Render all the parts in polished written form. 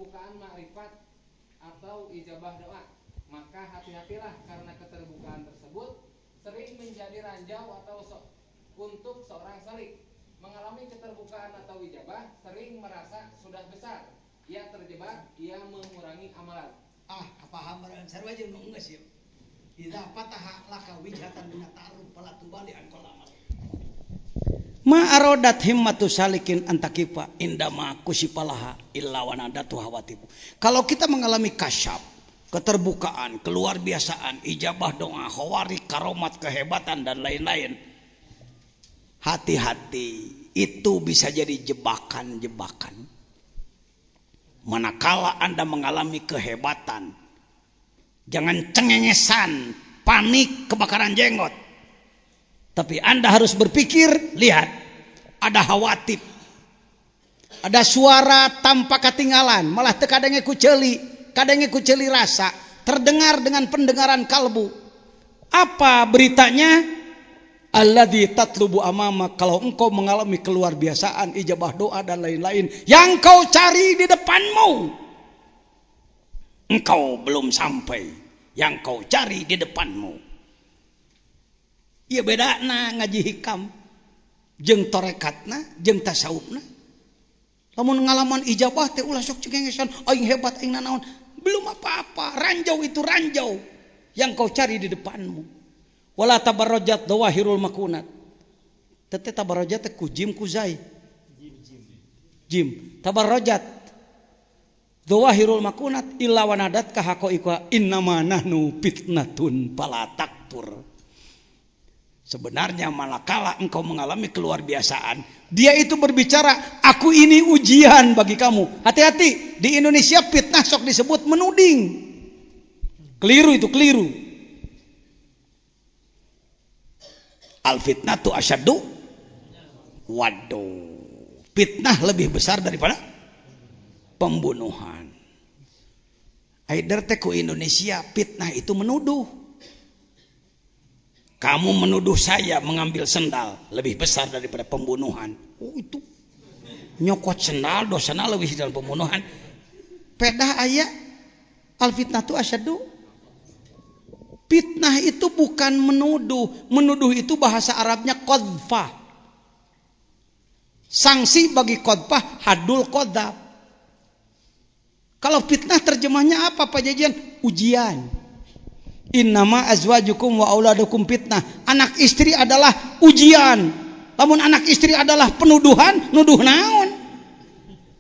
keterbukaan ma'rifat atau ijabah doa. Maka hati-hatilah karena keterbukaan tersebut sering menjadi ranjau atau untuk seorang salik. Mengalami keterbukaan atau ijabah sering merasa sudah besar. Ia terjebak, ia mengurangi amalan. Paham barang sarwa jeung nu geus ieu. Idza fataha laka wijhatan min ta'aruf fala tubali an qol amal. Ma arodat himmatu salikin antakifa indama kusipalaha illa wanadatu hawatibu. Kalau kita mengalami kasyaf, keterbukaan, keluar biasaan, ijabah doa, khawari, karomat, kehebatan dan lain-lain, hati-hati, itu bisa jadi jebakan-jebakan. Manakala Anda mengalami kehebatan, jangan cengengesan, panik, kebakaran jenggot. Tapi Anda harus berpikir, lihat, ada hawatib, ada suara tanpa ketinggalan, malah kadangnya kuceli rasa, terdengar dengan pendengaran kalbu. Apa beritanya? Alladzi tatlubu amama, kalau engkau mengalami keluar biasaan, ijabah doa dan lain-lain, yang kau cari di depanmu, engkau belum sampai, yang kau cari di depanmu. Iya bedana ngaji hikam jeung torekatna jeung tasawufna. Lamun ngalaman ijabah teh ulah sok cengengesan aing hebat aing nanaon, belum apa-apa, ranjau itu ranjau yang kau cari di depanmu. Wala tabarrajat dawahirul makunat. Tete tabarrajat teh ku jim ku zai. Jim tabarrajat dawahirul makunat illa wanadat ka haqaiqa innama nahnu fitnatun fala takfur. Sebenarnya manakala engkau mengalami keluar biasaan, dia itu berbicara, aku ini ujian bagi kamu. Hati-hati, di Indonesia fitnah sok disebut menuding. Keliru itu, keliru. Al-fitnatu asyaddu. Waduh, fitnah lebih besar daripada pembunuhan. Aider teh ku Indonesia, fitnah itu menuduh. Kamu menuduh saya mengambil sendal lebih besar daripada pembunuhan. Oh itu nyokot sendal dosana lebih dari pembunuhan. Pedah aya al-fitnatu asyaddu. Fitnah itu bukan menuduh. Menuduh itu bahasa Arabnya qadfah. Sanksi bagi qadfah hadul qadab. Kalau fitnah terjemahnya apa Pak Jajan? Ujian. Innama azwajukum wa auladukum fitnah. Anak istri adalah ujian. Namun anak istri adalah penuduhan, nuduh naon.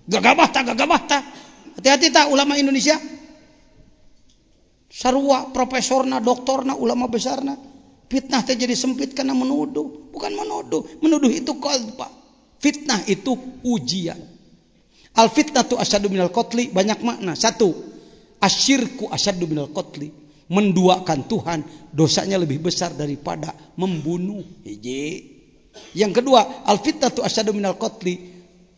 Gagabah tak. Hati-hati tak ulama Indonesia. Sarua profesorna, doktorna, ulama besarna. Fitnah teh jadi sempit karena menuduh. Bukan menuduh. Menuduh itu qadfa. Fitnah itu ujian. Al fitnatu asyaddu minal qatli, banyak makna. Satu, asyirku asyaddu minal qatli. Menduakan Tuhan dosanya lebih besar daripada membunuh. Yang kedua, al-fitnatu asyaddu minal qatli,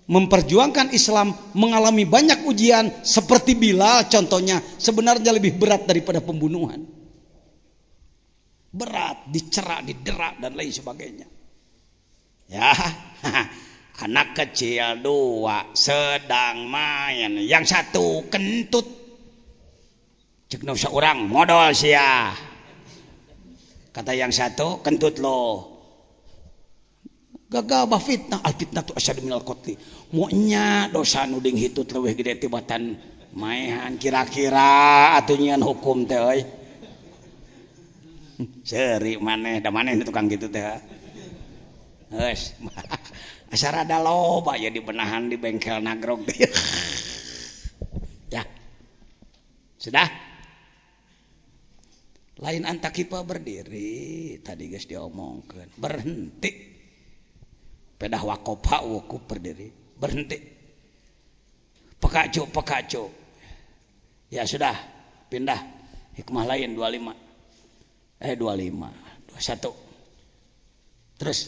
memperjuangkan Islam mengalami banyak ujian seperti Bilal contohnya, sebenarnya lebih berat daripada pembunuhan. Berat, dicerak, diderak dan lain sebagainya. Ya, anak kecil dua sedang main, yang satu kentut. Cek nu saurang modal sia. Kata yang satu kentut lo. Gagabah fitnah, al fitnatu asyaddu minal qatli. Monya dosa nu ding hitut leuwih gede tibatan maehan kira-kira atuh nyieun hukum teh euy. Seuri maneh da maneh tukang kitu teh. Geus. Asa rada loba ya di benahan di bengkel nagrog. Ya. Sudah? Lain antakipa berdiri tadi guys diomongkan berhenti pedah wakopa wukuf berdiri berhenti pekacu ya sudah pindah hikmah lain 21 terus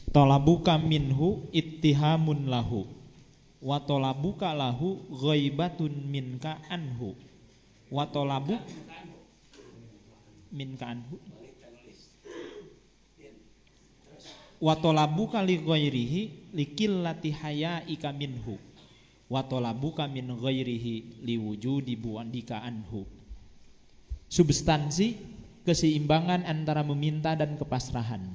tolabuka minhu ittihamun lahu wa tolabuka lahu ghaibatun minka anhu wa tolabuk minka anhu wa tolabuka li ghairihi likillati hayaika minhu wa talabuka min ghairihi liwujudi bu'dika anhu. Substansi keseimbangan antara meminta dan kepasrahan.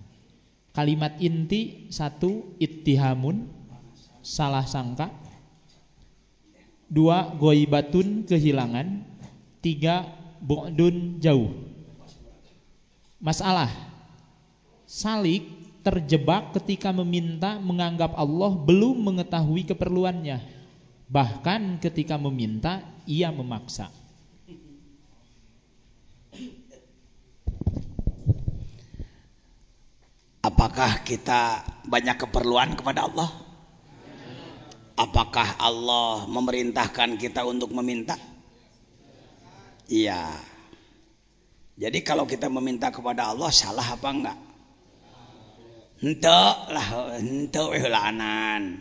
Kalimat inti 1 ittihamun, salah sangka. 2 ghaibatun, kehilangan. 3 bu'dun, jauh. Masalah salik terjebak ketika meminta menganggap Allah belum mengetahui keperluannya. Bahkan ketika meminta ia memaksa. Apakah kita banyak keperluan kepada Allah? Apakah Allah memerintahkan kita untuk meminta? Iya. Jadi kalau kita meminta kepada Allah salah apa enggak? Henteu lah, henteu heulaanan.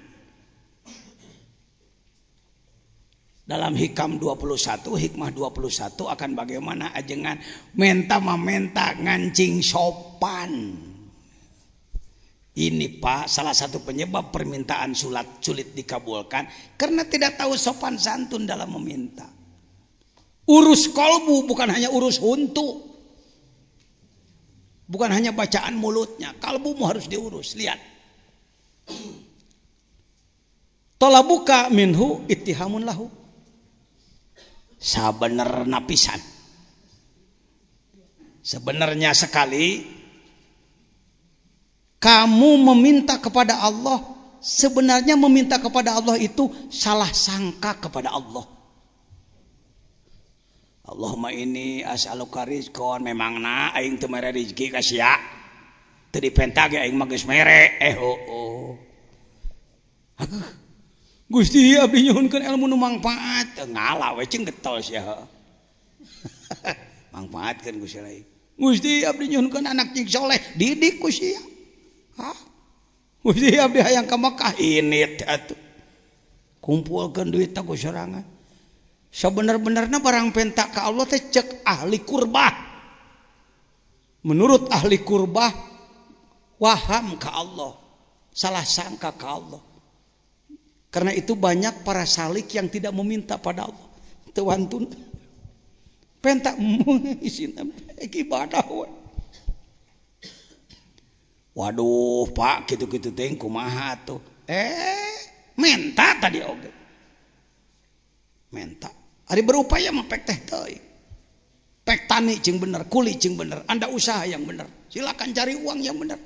Dalam hikam 21, hikmah 21 akan bagaimana ajengan menta mamenta ngancing sopan. Ini Pak salah satu penyebab permintaan sulit dikabulkan karena tidak tahu sopan santun dalam meminta. Urus kolbu bukan hanya urus huntu, bukan hanya bacaan mulutnya, kalbumu harus diurus. Lihat, talabuka minhu ittihamun lahu, sabenerna pisan, sebenarnya sekali kamu meminta kepada Allah, sebenarnya meminta kepada Allah itu salah sangka kepada Allah. Allahumma inni as'aluka rizqan, memangna aing teu mere rezeki ka sia. Teu dipenta ge aing mah geus mere. Gusti abdi nyuhunkeun ilmu nu mangpaat. Ngalah we ceung getol sia. Mangpaatkeun Gusti lain. Gusti abdi nyuhunkeun anak cing soleh, didik ku sia. Hah? Gusti abdi hayang ka Mekah init atuh. Kumpulkeun duit ku sorangan. Sebenar-benarnya barang penta ke Allah teh cek ahli kurbah. Menurut ahli kurbah waham ke Allah, salah sangka ke Allah. Karena itu banyak para salik yang tidak meminta pada Allah. Tewantun penta isin ibadah. Waduh Pak, gitu-gitu teh kumaha tuh. Menta tadi oge. Menta. Ari berupaya mah pek teh teuing. Pek tani jeung bener, kuli jeung bener, Anda usaha yang bener. Silakan cari uang yang bener.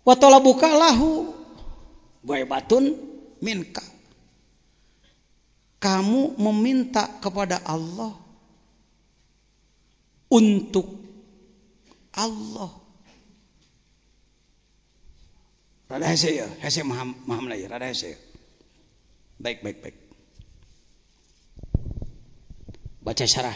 Wa talabuka lahu ghaibatun minka. Kamu meminta kepada Allah untuk Allah. Rada hese ya, hese maham lagi, rada hese. Baik. Baca syarah.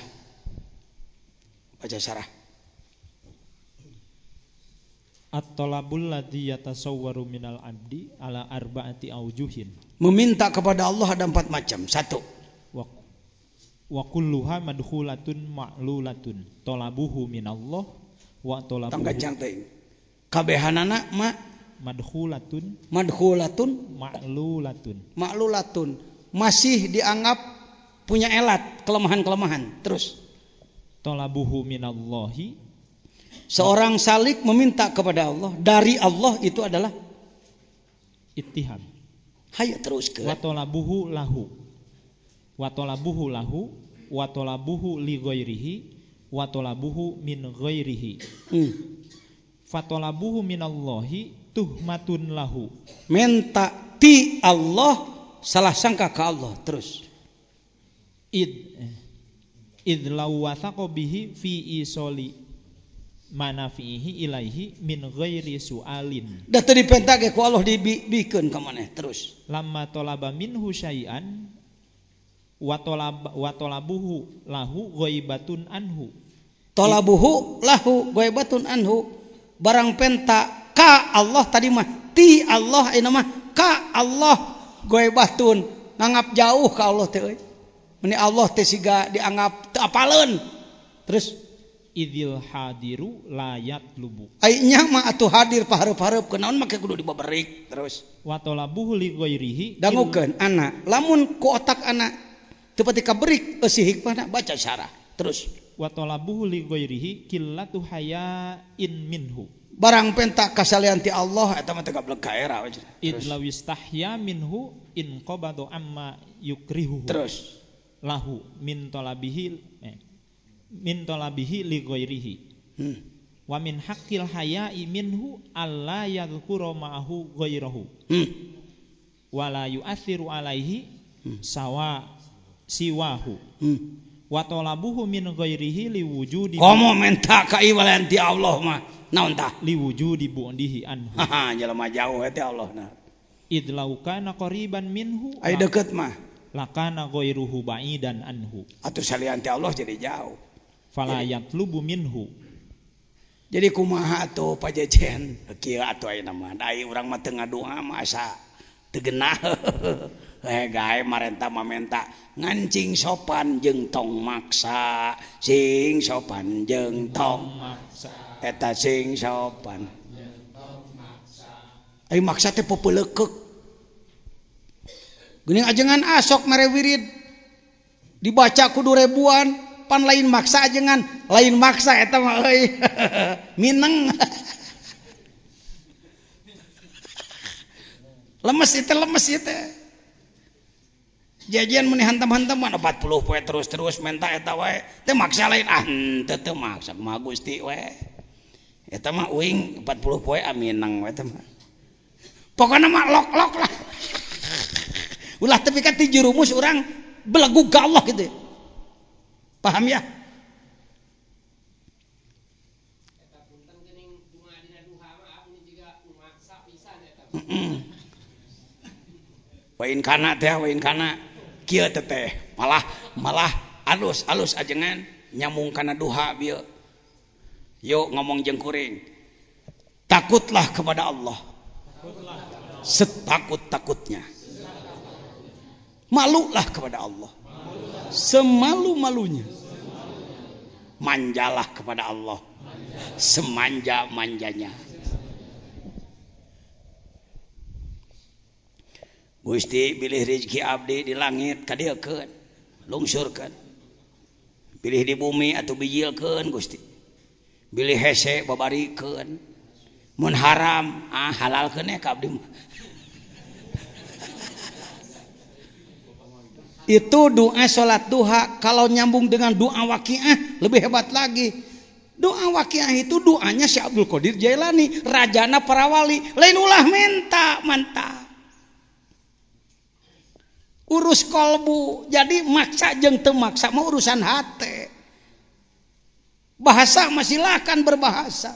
At-talabul ladzi yatasawwaru minal abdi ala arba'ati aujuhin. Meminta kepada Allah ada 4 macam. 1. Wa kulluha madkhulatun ma'lulatun. Talabuhu minallah wa talabuhu. Tanggancang teuing. Kabehanana madkhulatun ma'lulatun, masih dianggap punya elat, kelemahan-kelemahan. Terus talabuhu minallahi, seorang salik meminta kepada Allah dari Allah itu adalah ittiham. Hayo terus ke wa talabuhu lahu wa talabuhu li ghairihi wa talabuhu min ghairihi. Fatolabuhu minallahi tuhmatun lahu. Minta ti Allah, salah sangka ke Allah. Terus id law wathaqo bihi fi isoli manafihi ilaihi min ghairi sualin. Da teu dipentage ku Allah dibikeun ka maneh. Terus lamma talaba minhu syai'an wa talabuhu lahu ghaibatun anhu. Talabuhu lahu ghaibatun anhu. Barang penta ka Allah tadi mah ti Allah ayeuna mah ka Allah ghaibatun, nganggap jauh ka Allah teh euy. Meni Allah teh siga dianggap teu apaleun. Terus idzil hadiru la yatlubu ai nya mah atuh hadir pahareup-hareup kenaon make kudu dibaberik terus wa talabuhu li ghairihi dangukeun anak lamun ku otak anak teu pati kaberik eusi hikmahna baca syarah terus wa talabuhu li ghairihi qillatu haya'in minhu barang penta kasalian ti Allah eta mah teu gablek ka era idlaw istahya minhu in qabadu amma yukrihu terus lahu min talabihi li ghairihi wa min haqqil haya'i minhu alla yadhkura ma'ahu ghairahu wa la yu'athiru alaihi siwahu wa talabuhu min ghairihi liwujudi komo menta ka iwalian ti Allah mah naon tah liwujudi bu'dihi anhu jelema jauh ti Allah nah idlau kana qariban minhu ai deukeut mah lakana ghairuhu ba'idan anhu atuh salian ti Allah jadi jauh fala yatlubu minhu jadi kumaha atuh pajejen kieu atuh ayeuna mah ai urang mah teu ngadoa mah asa teu genah gae marenta mamenta ngancing sopan jeung tong maksa sing sopan jeung tong maksa eta sing sopan jeung tong maksa ai maksa teh popeuleukek geuning ajengan asok mere wirid dibaca kudu ribuan pan lain maksa ajengan lain maksa eta mah euy mineng lemes itu jajan meni hantam-hantaman 40 poe terus menta eta wae teu maksa lain teu maksa mah Gusti we eta mah uing 40 poe aminang we eta mah pokona mah lok lah ulah tapi kan ti jurumus urang belegu ka Allah gitu paham ya eta punten geuning bunga dina duha mah abdi jiga maksa pisan eta wain kana kieu teh malah alus ajengan nyambung kana duha bieu yuk ngomong jeung kuring takutlah kepada Allah setakut-takutnya malulah kepada Allah semalu-malunya manjalah kepada Allah semanja-manjanya Gusti bilih rezeki abdi di langit kadiekeun lungsurkeun bilih di bumi atuh bijilkeun Gusti bilih hese babarikeun mun haram halalkeun ka abdi itu doa salat duha kalau nyambung dengan doa waqiah lebih hebat lagi doa waqiah itu doanya Syekh Abdul Qadir Jailani rajana para wali lain ulah mantap urus kolbu jadi maksa jeung teu maksa mah urusan hate bahasa mah silakan berbahasa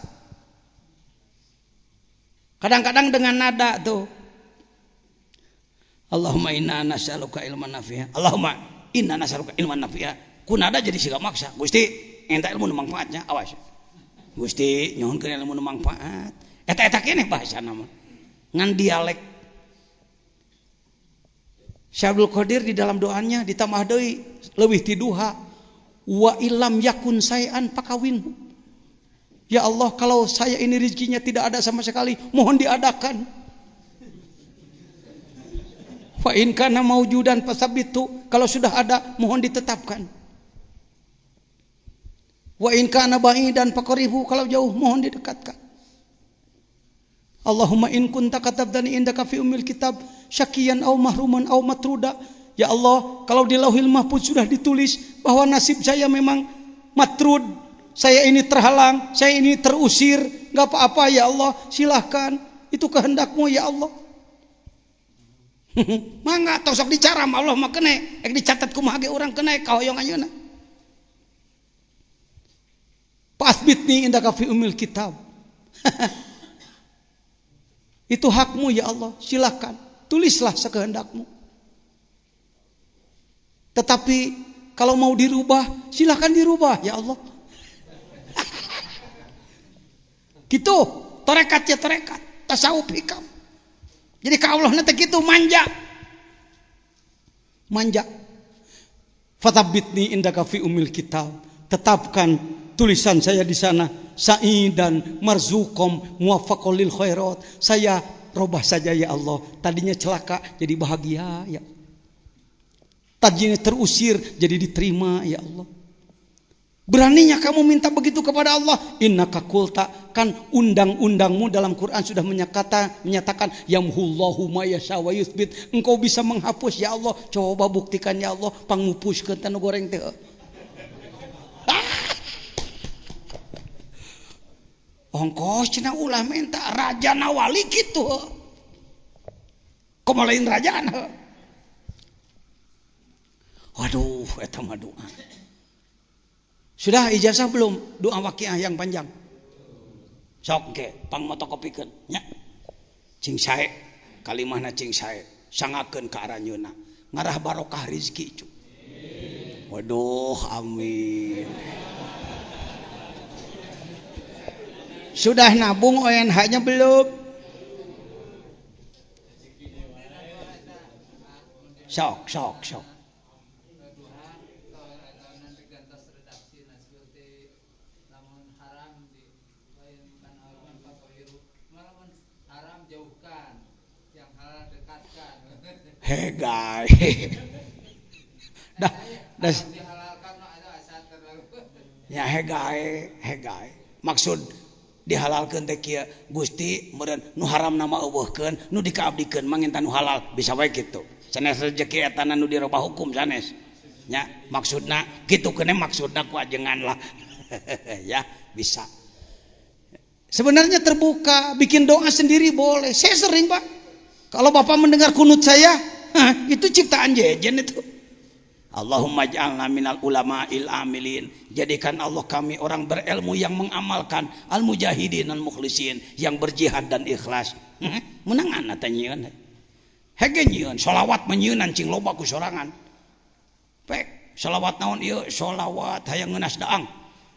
kadang-kadang dengan nada tuh Allahumma inna nas'aluka ilman nafi'a Allahumma inna nas'aluka ilman nafi'a kunada jadi siga maksa Gusti enta ilmu nu manfaatnya awas Gusti nyohonkeun ilmu nu manfaat eta keneh bahasana mah ngan dialek Syekh Abdul Qadir di dalam doanya ditambah deui leuwih ti duha wa illam yakun sayan pakawin ya Allah kalau saya ini rezekinya tidak ada sama sekali mohon diadakan fa in kana maujudan fasabitu kalau sudah ada mohon ditetapkan wa in kana ba'idan faqribu kalau jauh mohon didekatkan Allahumma in kunta katabdani indaka fi ummil kitab syakiyan aw mahruman aw matruda ya Allah kalau di Lauhil Mahfuz sudah ditulis bahwa nasib saya memang matrud saya ini terhalang saya ini terusir enggak apa-apa ya Allah silahkan itu kehendakmu ya Allah mangga tosok dicaram Allah mah kene ek dicatat kumaha ge urang kene kahoyong ayeuna pasbitni indaka fi ummil kitab itu hakmu ya Allah silakan tulislah sekehendakmu tetapi kalau mau dirubah silakan dirubah ya Allah gitu tarekat ya tarekat tasawuf hikam jadi ka Allah nanti gitu manja fatabbitni indaka fi umil kitab tetapkan tulisan saya di sana sa'idan marzuqom muwaffaqol lil khairat. Saya robah saja ya Allah. Tadinya celaka jadi bahagia ya. Tadinya terusir jadi diterima ya Allah. Beraninya kamu minta begitu kepada Allah. Innaka qulta, kan undang-undangmu dalam Quran sudah menyatakan yamhullahu ma yasha wa yutsbit. Engkau bisa menghapus ya Allah. Coba buktikan ya Allah, pangupuskeun tanu goreng teh. Ongkos cenah ulah minta raja nawali kitu. Komo lain rajana. Waduh, eta mah doa. Sudah ijazah belum? Doa waqiah yang panjang. Sok ge, pangmotokopikeun nya. Cing sae, kalimahna cing sae, sangakeun ka aranyeuna. Ngarah barokah rezeki cu. Waduh, amin. Sudah nabung ONH-nya belum? Sok. Hegai. Ya hegai. Maksud dihalalkeun teh kieu Gusti meureun nu haram nama eueuhkeun nu dikaabdikeun manginta nu halal bisa wae kitu. Sanes rezeki eta nu dirobah hukum sanes. Nya maksudna kitu keneh maksudna ku ajengan lah. Ya bisa. Sebenarnya terbuka bikin doa sendiri boleh. Saya sering Pak. Kalau Bapak mendengar kunut saya, itu ciptaan jejen itu. Allahumma ja'alna minal ulama'il amilin. Jadikan Allah kami orang berilmu yang mengamalkan, al-mujahidin al-mukhlisin, yang berjihad dan ikhlas. Menangan ata nyieun. Hege nyieun, sholawat menyieun cing loba ku sorangan. Pek, sholawat naon ieu? Sholawat hayang ngeunas daang.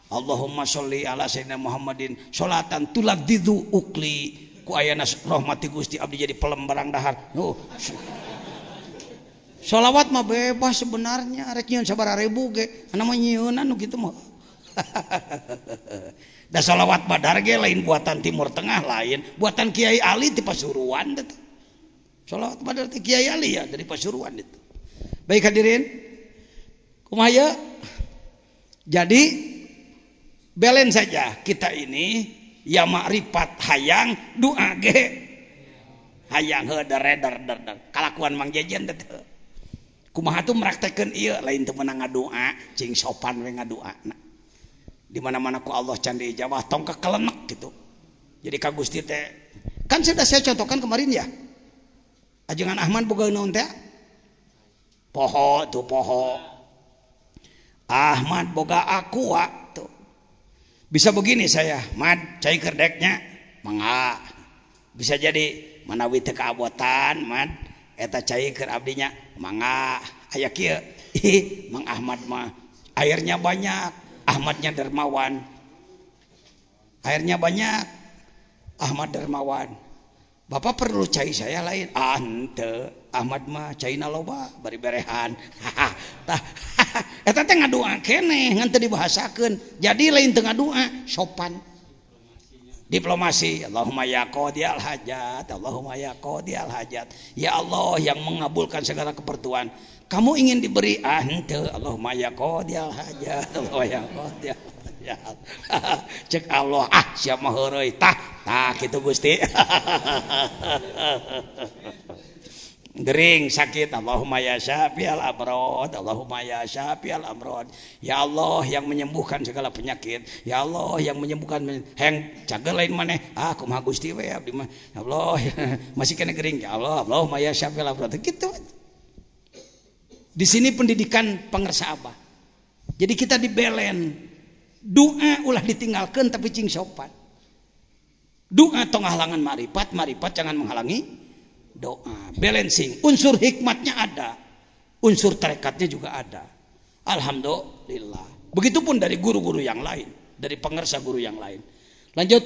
Allahumma sholli ala sayyidina Muhammadin sholatan tuladidu ukli. Ku ayana rahmati Gusti abdi jadi pelembarang dahar. Sholawat mah bebas sebenarnya, rek nyieun sabaraha ribu ge, anu mah nyieunna nu kitu mah. Da sholawat badar ge lain buatan Timur Tengah, lain buatan Kiai Ali ti Pasuruan teh. Sholawat badar ti Kiai Ali ya dari Pasuruan itu. Baik hadirin, kumaha ya? Jadi belen saja kita ini ya makrifat hayang doa ge hayang heuder kalakuan Mang Jejen teh kumaha tuh meraktekeun ieu lain teu meunang ngadoa cing sopan we ngadoana di mana-mana ku Allah can diijabah tong kakelenek gitu. Jadi ka Gusti teh kan sudah saya contohkan kemarin ya ajengan Ahmad boga naon teh poho Ahmad boga aqua tuh. Bisa begini saya, Mad, cai kerdeknya, mangga. Bisa jadi manawi teu kaabotan, Mad, eta cai keur abdinya, mangga. Aya kieu, Mang Ahmad mah airnya banyak, Ahmadnya dermawan. Airnya banyak, Ahmad dermawan. Bapak perlu cai saya lain, henteu. Ahmad mah caina loba, bari berehan. Tah, eta teh ngadoa keneh ngan teu dibahasakeun. Jadi lain teu ngadoa, sopan. Diplomasi. Allahumma ya qadiyal hajat, Allahumma ya qadiyal hajat. Ya Allah yang mengabulkan segala keperluan. Kamu ingin diberi henteu. Allahumma ya qadiyal hajat, Allahumma ya qadiyal hajat. Cek Allah siap mah heureuy tah kitu Gusti. Gering sakit Allahumma ya syafi'al amrod, Allahumma ya syafi'al amrod. Ya Allah yang menyembuhkan segala penyakit, ya Allah yang menyembuhkan heng cager lain maneh kumaha Gusti we abdi mah Allah masih kena gering ya Allah Allahumma ya syafi'al amrod gitu. Di sini pendidikan pangersa Abah. Jadi kita dibelen doa ulah ditinggalkan tapi cing sopan. Doa tong halangan marifat, marifat jangan menghalangi doa. Balancing, unsur hikmatnya ada, unsur tarekatnya juga ada. Alhamdulillah. Begitupun dari guru-guru yang lain, dari pengersa guru yang lain. Lanjut.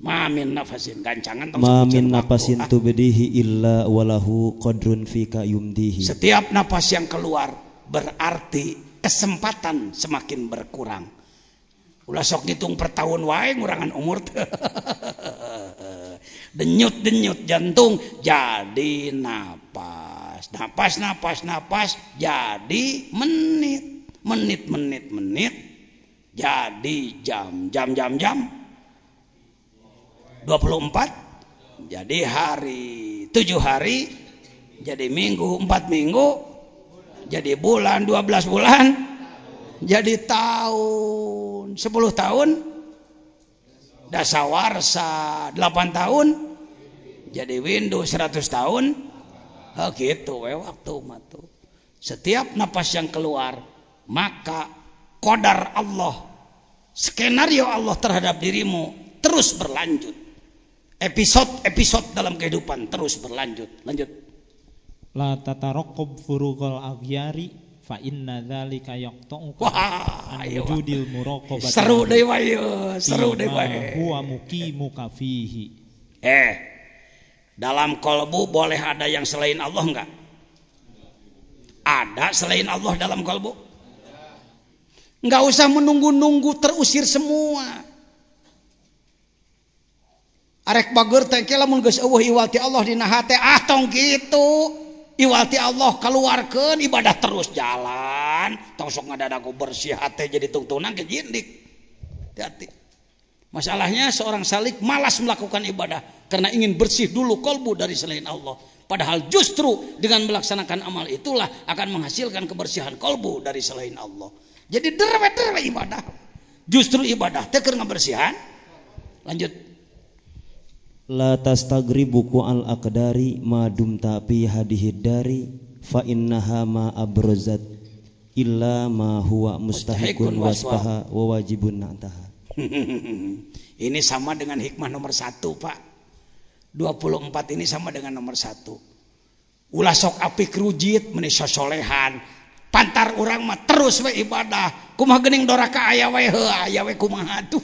Mamin nafasin gancangan. Mamin nafasin tubdihi illa walahu qadrun fika yumdihi. Setiap napas yang keluar berarti kesempatan semakin berkurang. Ulah sok ngitung per tahun wae ngurangan umur. Denyut jantung jadi napas jadi menit jadi jam 24 jadi hari, 7 hari jadi minggu, 4 minggu jadi bulan, 12 bulan jadi tahun, 10 tahun dasawarsa, 8 tahun jadi Windows, 100 tahun gitu waktu matu. Setiap napas yang keluar maka qadar Allah, skenario Allah terhadap dirimu terus berlanjut. Episode dalam kehidupan terus berlanjut. Lanjut. La tataraqab furuqal aghyari fa inna dzalika yaqta'uka an wujudil muraqabati. Seru deui wae. Huwa muqimuka fihi. Dalam kolbu boleh ada yang selain Allah enggak? Ada selain Allah dalam kolbu? Enggak usah menunggu-nunggu terusir semua. Arek bager teh ke lamun geus eueuh iwalti Allah dina hate tong kitu. Iwalti Allah keluarkeun ibadah terus jalan. Tong sok ngadadagu bersih hate jadi tungtungan ke jindik. Hati-hati. Masalahnya seorang salik malas melakukan ibadah karena ingin bersih dulu kolbu dari selain Allah. Padahal justru dengan melaksanakan amal itulah akan menghasilkan kebersihan kolbu dari selain Allah. Jadi derwe ibadah. Justru ibadah teh keur ngabersihan. Lanjut. La tastagribu al aqdari ma dumta fi hadihid dari fa innaha ma abrozat illa ma huwa mustahikun wasfaha wa wajibun na'taha. Ini sama dengan hikmah nomor 1, Pak. 24 ini sama dengan nomor 1. Ulah sok apik rujit meni sosolehan. Pantar urang mah terus we ibadah. Kumaha geuning doraka aya we aya we kumaha tuh.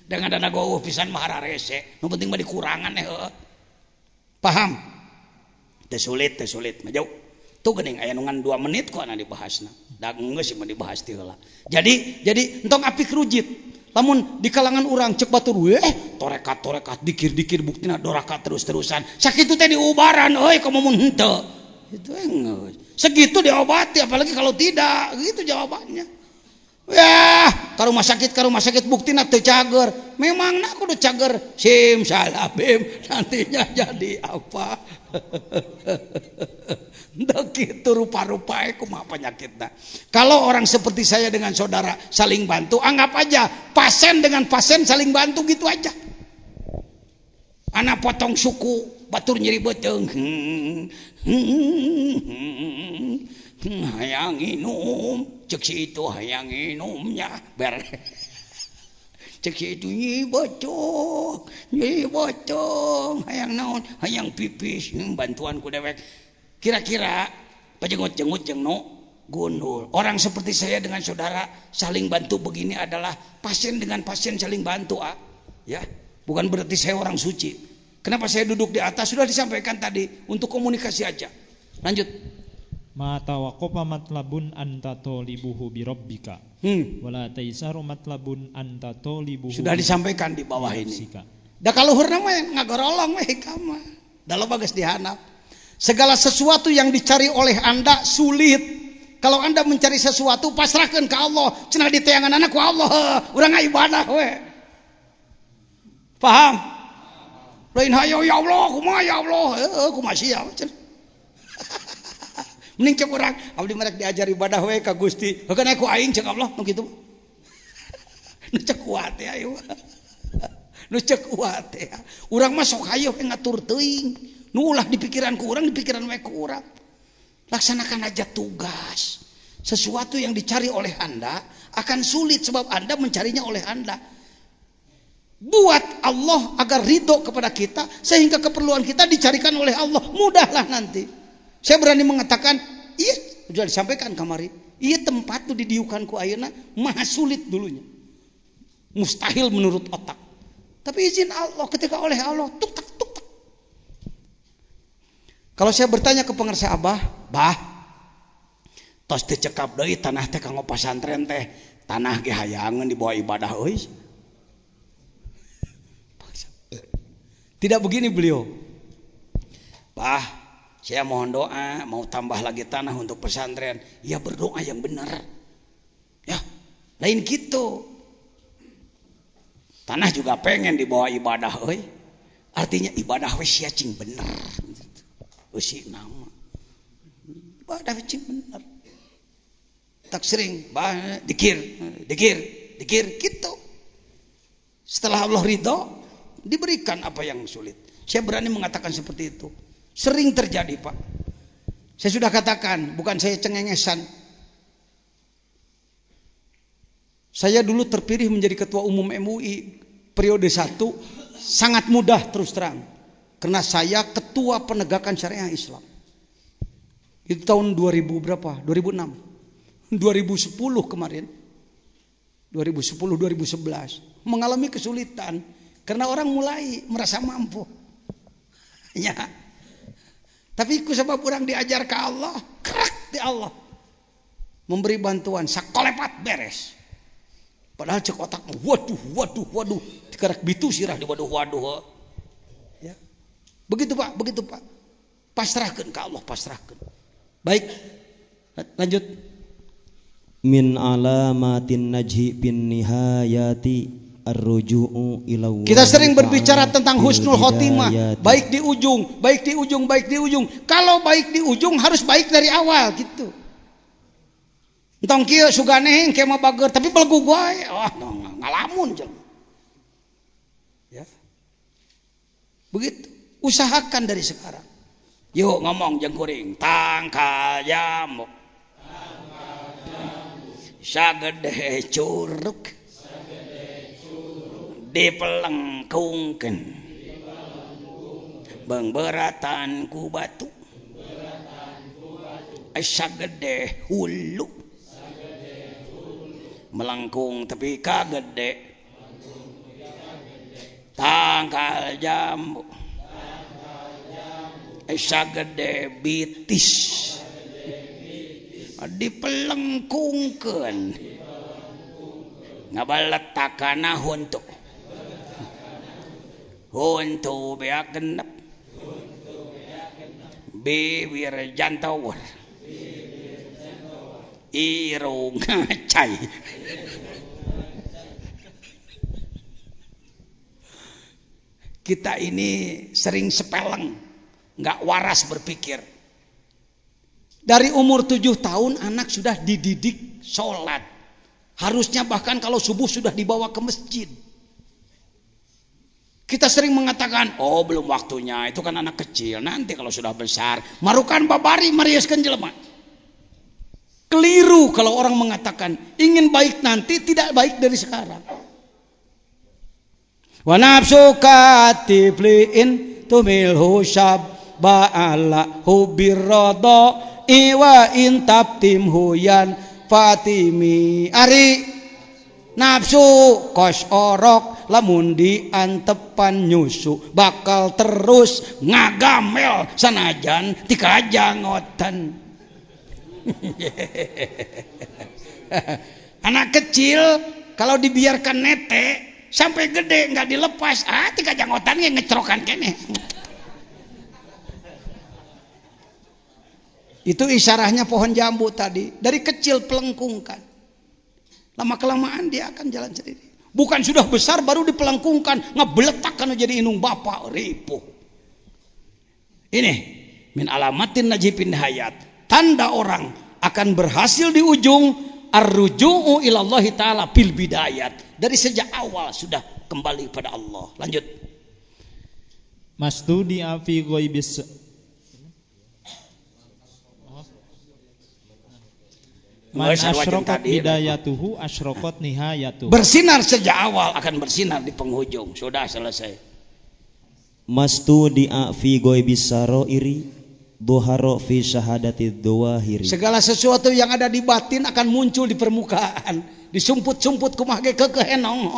Dengan dana gowo pisan mah rese. Nu penting mah dikurangan Paham? Teu sulit mah jauh. Tuh geuning aya nu ngan 2 menit kok ana dibahasna. Da geus mah dibahas ti heula. Jadi entong apik rujit. Lamun di kalangan urang cek batur torekat dikir buktina doraka terus-terusan. Sakitu teh diubaran euy ka mun henteu. Itu geus. Segitu diobati apalagi kalau tidak. Gitu jawabannya. Ya, ka rumah sakit buktina teu cager. Memangna kudu cager simsalabim nantinya jadi apa? Ndak kitu rupa-rupae kumaha penyakitna. Kalau orang seperti saya dengan saudara saling bantu, anggap aja pasien dengan pasien saling bantu gitu aja. Anak potong suku, batur nyeri beuteung. Hayang minum, cek si itu hayang minumnya beres. Cek si itu nyi bocong, hayang naon, hayang pipis, bantuan ku dewek. Kira-kira pajengut-jengut jeung no gundul. Orang seperti saya dengan saudara saling bantu begini adalah pasien dengan pasien saling bantu, ya. Bukan berarti saya orang suci. Kenapa saya duduk di atas? Sudah disampaikan tadi untuk komunikasi aja. Lanjut. Ma tawaqqafa matlabun anta talibuhu bi rabbika. Wala taisaru matlabun anta talibuhu. Sudah disampaikan di bawah ini. Da kaluhurna mah ngagorolong we kama. Da loba geus dihanap. Segala sesuatu yang dicari oleh Anda sulit. Kalau Anda mencari sesuatu pasrahkan ke Allah. Cenah diteangan anak ku Allah. Urang ibadah we. Paham? Lain hayo ya Allah, kumaha ya Allah. Kumaha sia cenah. Mending cek urang abdi merek diajari ibadah we ka Gusti. Heukeun aku aing cek Allah nu kitu. Nu cek kuat ya ayo. Nu cek kuat ya. Urang mah sok hayo ngatur teuing. Nu ulah di pikiranku urang, di pikiran we ku urang. Laksanakan aja tugas. Sesuatu yang dicari oleh Anda akan sulit sebab Anda mencarinya oleh Anda. Buat Allah agar ridho kepada kita sehingga keperluan kita dicarikan oleh Allah. Mudahlah nanti. Saya berani mengatakan, iya sudah disampaikan kamari. Iya tempat itu didiukan ku ayeuna maha sulit dulunya. Mustahil menurut otak. Tapi izin Allah ketika oleh Allah tuk tak. Kalau saya bertanya ke pengarsa Abah, tos teu cekap deui tanah teh kanggo pasantren teh tanah ge hayangan dibawa ibadah euy. Tidak begini beliau. Pak, saya mohon doa, mau tambah lagi tanah untuk pesantren. Ya berdoa yang benar. Ya, lain gitu. Tanah juga pengen dibawa ibadah, euy. Artinya ibadah we sia cing bener. Eusi nama. Ibadah we cing bener. Tak sering dikir gitu. Setelah Allah ridho, diberikan apa yang sulit. Saya berani mengatakan seperti itu. Sering terjadi, Pak. Saya sudah katakan, bukan saya cengengesan. Saya dulu terpilih menjadi ketua umum MUI periode 1, sangat mudah terus terang. Karena saya ketua penegakan syariah Islam. Itu tahun 2000 berapa? 2006. 2010 kemarin. 2010-2011 mengalami kesulitan karena orang mulai merasa mampu. Ya. Tapi ku sebab orang diajar ke Allah, kerak di Allah. Memberi bantuan sakolepat beres. Padahal cek otak waduh. Dikerak bitu sirah di waduh. Ya. Begitu Pak. Pasrahkan ke Allah, pasrahkan. Baik. Lanjut. Min alamatin najhi bin nihayati ar-ruju'u ila Allah. Kita sering berbicara tentang husnul khotimah, baik di ujung. Kalau baik di ujung harus baik dari awal gitu. Entong kieu suganeh engke mah bager tapi belegu wae. Wah, ngalamun jelema. Ya. Begitu. Usahakan dari sekarang. Yuk ngomong jeung kuring, tangkal jamuk. Sagede curug dipelengkungkeun beungberatan ku batu sagede hulu melengkung tapi kagede tangkal jambu sagede bitis dipelengkungkeun ngabaletakanna huntu beak genep bibir jantawur irung ngacai. Kita ini sering sepeleng, nggak waras berpikir. Dari umur 7 tahun anak sudah dididik sholat. Harusnya bahkan kalau subuh sudah dibawa ke masjid. Kita sering mengatakan, oh belum waktunya, itu kan anak kecil. Nanti kalau sudah besar, marukan babari mariaskeun jelema. Keliru kalau orang mengatakan ingin baik nanti, tidak baik dari sekarang. Wa nafsuka tifliin tumilhu syab ba'ala hubirrada iwa intab timhuyan fatimi. Ari nafsu kos orok lamun diantepan nyusu bakal terus ngagamel sanajan tikajangotan. Anak kecil kalau dibiarkan nete sampai gede nggak dilepas, tikajangotan ge ngecrokan keneh. Itu isyarahnya pohon jambu tadi, dari kecil pelengkungkan. Lama-kelamaan dia akan jalan sendiri. Bukan sudah besar baru dipelengkungkan, ngebeletakkan jadi inung bapak, ripuh. Ini min alamatin najibin hayat. Tanda orang akan berhasil di ujung, ar-ruju'u ilallahi ta'ala bil bidayat. Dari sejak awal sudah kembali pada Allah. Lanjut. Masdudi fi ghaibis Man asyraqat bidayatuhu asyraqat nihayatuhu. Bersinar sejak awal akan bersinar di penghujung. Sudah selesai. Mastudi fi ghaibis sarairi dhuhara fi syahadati dhawahiri. Segala sesuatu yang ada di batin akan muncul di permukaan. Disumput-sumput kumaha ge keukehenong.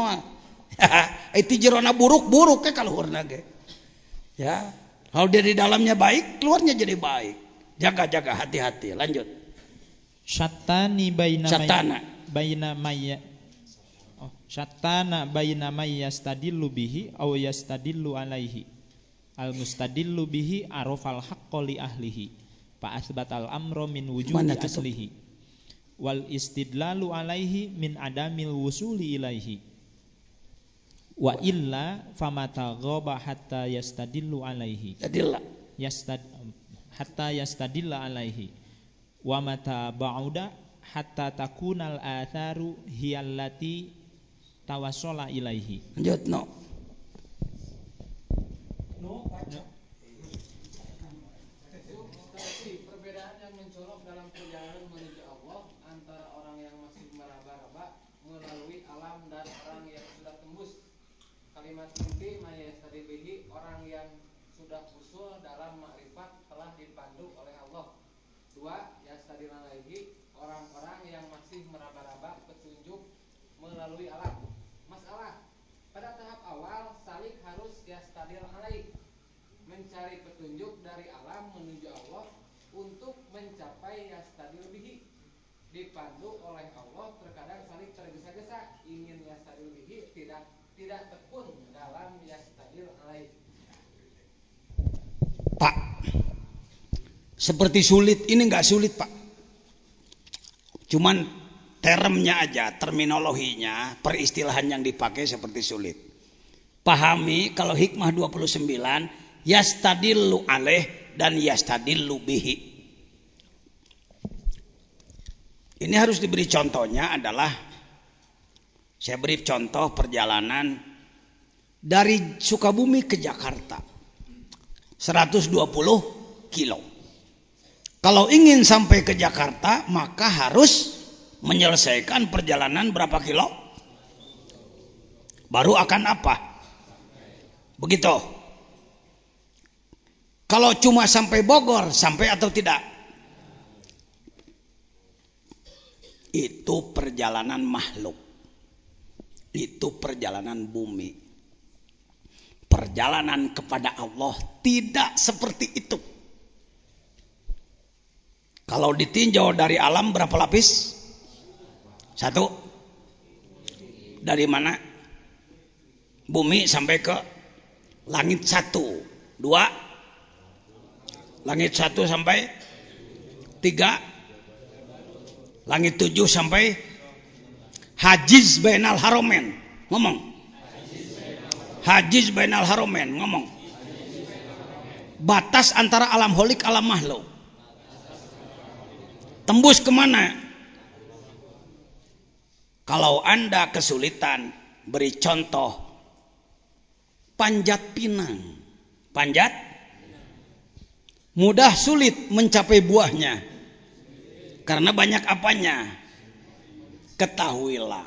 Itu jerona buruk-buruk ke kaluhurna ge. Ya. Kalau dia di dalamnya baik, keluarnya jadi baik. Jaga-jaga, hati-hati. Lanjut. Syattani baina Syatana. Syattana baina may yastadillu bihi aw yastadillu alaihi. Al mustadillu bihi arafal haqqo li ahlihi fa asbatal amra min wujudi aslihi wal istidlalu alaihi min adamil wusuli ilaihi wa illa famata ghaba hatta yastadillu alaihi hatta yastadilla alaihi wa mata ba'uda hatta takunal atharu hiyallati tawassala ilaihi. Lanjut Perbedaan yang mencolok dalam perjalanan menuju Allah antara orang yang masih meraba-raba melalui alam dan orang yang sudah tembus. Kalimat inti mayastadibihi, orang yang sudah usul dalam makrifat telah dipandu oleh Allah. 2. Yastadillalaihi, orang-orang yang masih meraba-raba petunjuk melalui alam. Masalah, pada tahap awal salik harus yastadil alaih, mencari petunjuk dari alam menuju Allah untuk mencapai yastadil bihi. Dipandu oleh Allah, terkadang salik tergesa-gesa ingin yastadil bihi, tidak tekun dalam yastadil alaih. Pak, seperti sulit, ini enggak sulit Pak, cuman termnya aja, terminologinya, peristilahan yang dipakai seperti sulit. Pahami kalau hikmah 29 yastadillu alaih dan yastadillu bihi. Ini harus diberi contohnya adalah, saya beri contoh perjalanan dari Sukabumi ke Jakarta 120 kilo. Kalau ingin sampai ke Jakarta maka harus menyelesaikan perjalanan berapa kilo? Baru akan apa? Begitu. Kalau cuma sampai Bogor, sampai atau tidak? Itu perjalanan makhluk. Itu perjalanan bumi. Perjalanan kepada Allah tidak seperti itu. Kalau ditinjau dari alam berapa lapis? 1. Dari mana? Bumi sampai ke langit 1. 2. Langit 1 sampai 3. Langit 7 sampai hajiz bainal haromen. Ngomong. Hajiz bainal haromen. Ngomong. Batas antara alam holik alam makhluk. Tembus kemana? Kalau Anda kesulitan, beri contoh Panjat Pinang. Panjat mudah sulit mencapai buahnya karena banyak apanya. Ketahuilah,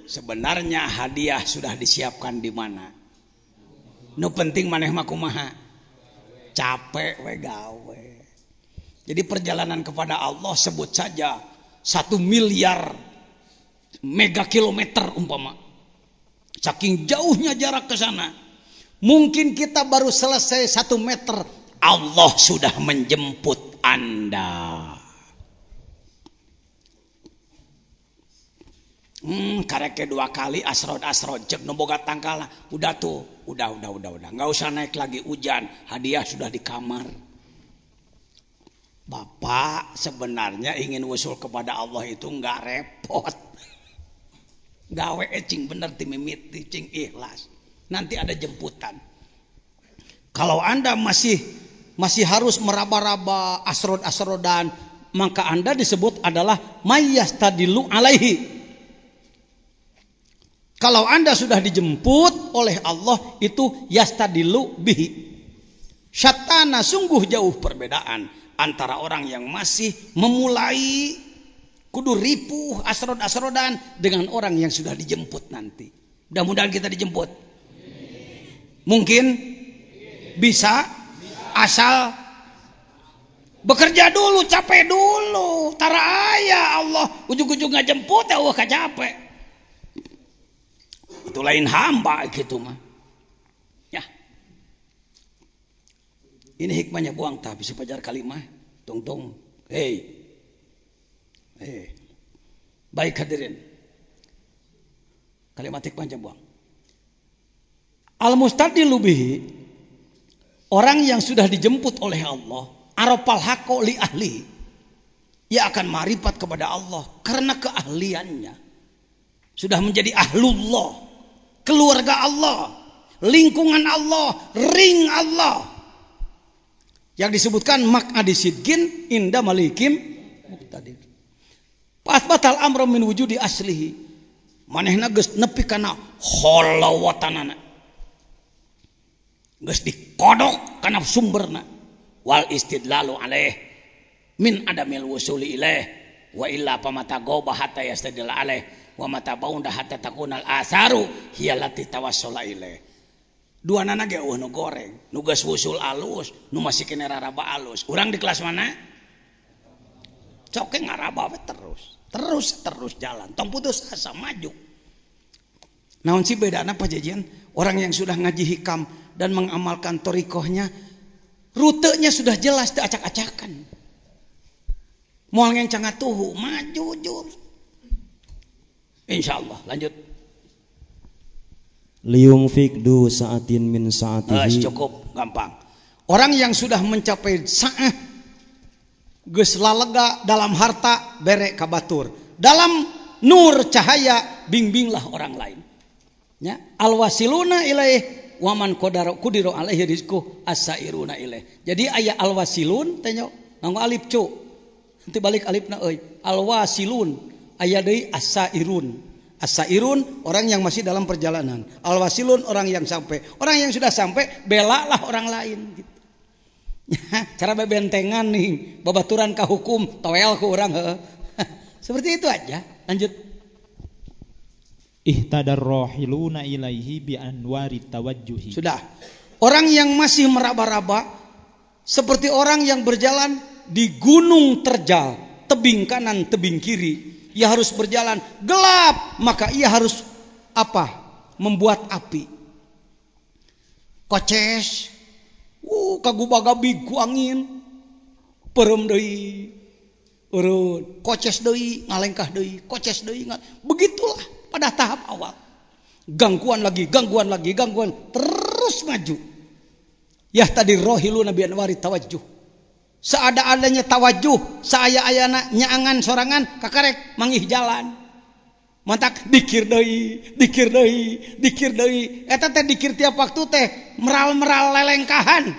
sebenarnya hadiah sudah disiapkan di mana. Nu penting maneh mah kumaha? Capek we gawe. Jadi perjalanan kepada Allah sebut saja 1 miliar megakilometer umpama. Saking jauhnya jarak ke sana. Mungkin kita baru selesai 1 meter, Allah sudah menjemput Anda. Kareke 2 kali asrod cek noboga tangkala. Udah tuh, udah. Nggak usah naik lagi hujan, hadiah sudah di kamar. Bapak sebenarnya ingin usul kepada Allah itu nggak repot. Gawe cing bener timimiti cing ikhlas. Nanti ada jemputan. Kalau Anda masih harus meraba-raba asrod-asrodan, maka Anda disebut adalah mayyastadilu alaihi. Kalau Anda sudah dijemput oleh Allah, itu yastadilu bihi. Syatana, sungguh jauh perbedaan antara orang yang masih memulai kudu ripuh asrod-asrodan dengan orang yang sudah dijemput nanti. Mudah-mudahan kita dijemput. Mungkin bisa, asal bekerja dulu, capek dulu. Tara aya Allah ujug-ujug ngajemput ya Allah capek. Itu lain hamba gitu mah. Ya. Ini hikmahnya buang tapi sepajar kalimah. Tong. Hei. Baik hadirin. Kalimatik panjang buang. Al-mustadillu bihi, orang yang sudah dijemput oleh Allah, arafal haqqo li ahli, ia akan marifat kepada Allah karena keahliannya. Sudah menjadi ahlullah, keluarga Allah, lingkungan Allah, ring Allah. Yang disebutkan maq'adi sidqin inda malikim muqtadir. Pas batal amro min wujudi aslihi. Manehna geus nepi kana holawatanana. Geus dikodok kana sumberna. Wal istidlalu alaih min adamil wusuli ilaih wa illa pamata goba hatta yastadil alaih wa mata baunda hatta takunal asaru hiyallati tawassula ilaih. Dua nana ge nu goreng, nu geus wusul alus, nu masih kene raraba alus. Urang di kelas mana? Coke ngaraba terus jalan. Tong putus asa maju. Naon sih bedana pajajian? Orang yang sudah ngaji hikam dan mengamalkan torikohnya, rutenya sudah jelas, teu acak-acakan. Moal ngencang atuhu, maju jur. Insyaallah, lanjut. Liyungfik du sa'atin min sa'atihi. Cukup, gampang. Orang yang sudah mencapai sa'ah, geus lalega dalam harta, bere kabatur. Dalam nur cahaya, bimbinglah orang lain. Ya, alwasiluna ilaih waman kudiro alaihi rizquh as-sairuna ilaih. Jadi aya alwasilun teh nya nganggo alif cu. Nanti balik alifna euy. Alwasilun aya deui as-sairun. As-sairun orang yang masih dalam perjalanan. Alwasilun orang yang sampai. Orang yang sudah sampai belalah orang lain gitu. Cara bebentengan nih, babaturan ka hukum, toel ku urang heuh. Seperti itu aja. Lanjut. Ihtadar rohiluna ilaihi bi anwari tawajjuhi. Sudah. Orang yang masih meraba-raba seperti orang yang berjalan di gunung terjal, tebing kanan, tebing kiri. Ia harus berjalan gelap, maka ia harus apa? Membuat api. Koces, kagubagabi ku angin, perem deui, urut, koces deui, ngalengkah deui, koces deui. Begitulah pada tahap awal. Gangguan lagi, terus maju. Ya tadi rohilu nabi anwari tawajjuh. Seada-adanya tawajjuh, saaya-ayana nyaangan sorangan kakarek mangih jalan. Mantak dikir deui. Eta teh dikir tiap waktu teh meral-meral lelengkahan.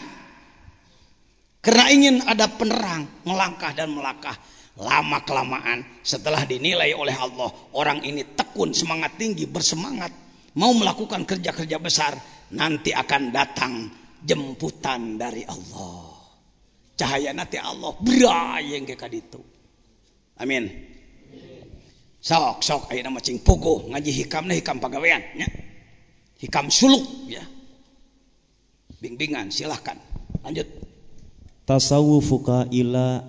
Karena ingin ada penerang, melangkah dan melangkah. Lama kelamaan setelah dinilai oleh Allah, orang ini tekun, semangat tinggi, bersemangat mau melakukan kerja-kerja besar, nanti akan datang jemputan dari Allah. Cahaya nanti Allah berayeng ke kaditu. Amin. Sok ayeuna mah cing puguh ngaji hikamna hikam pagawean nya. Hikam suluk ya. Bimbingan silahkan. Lanjut. Tasawufuka ila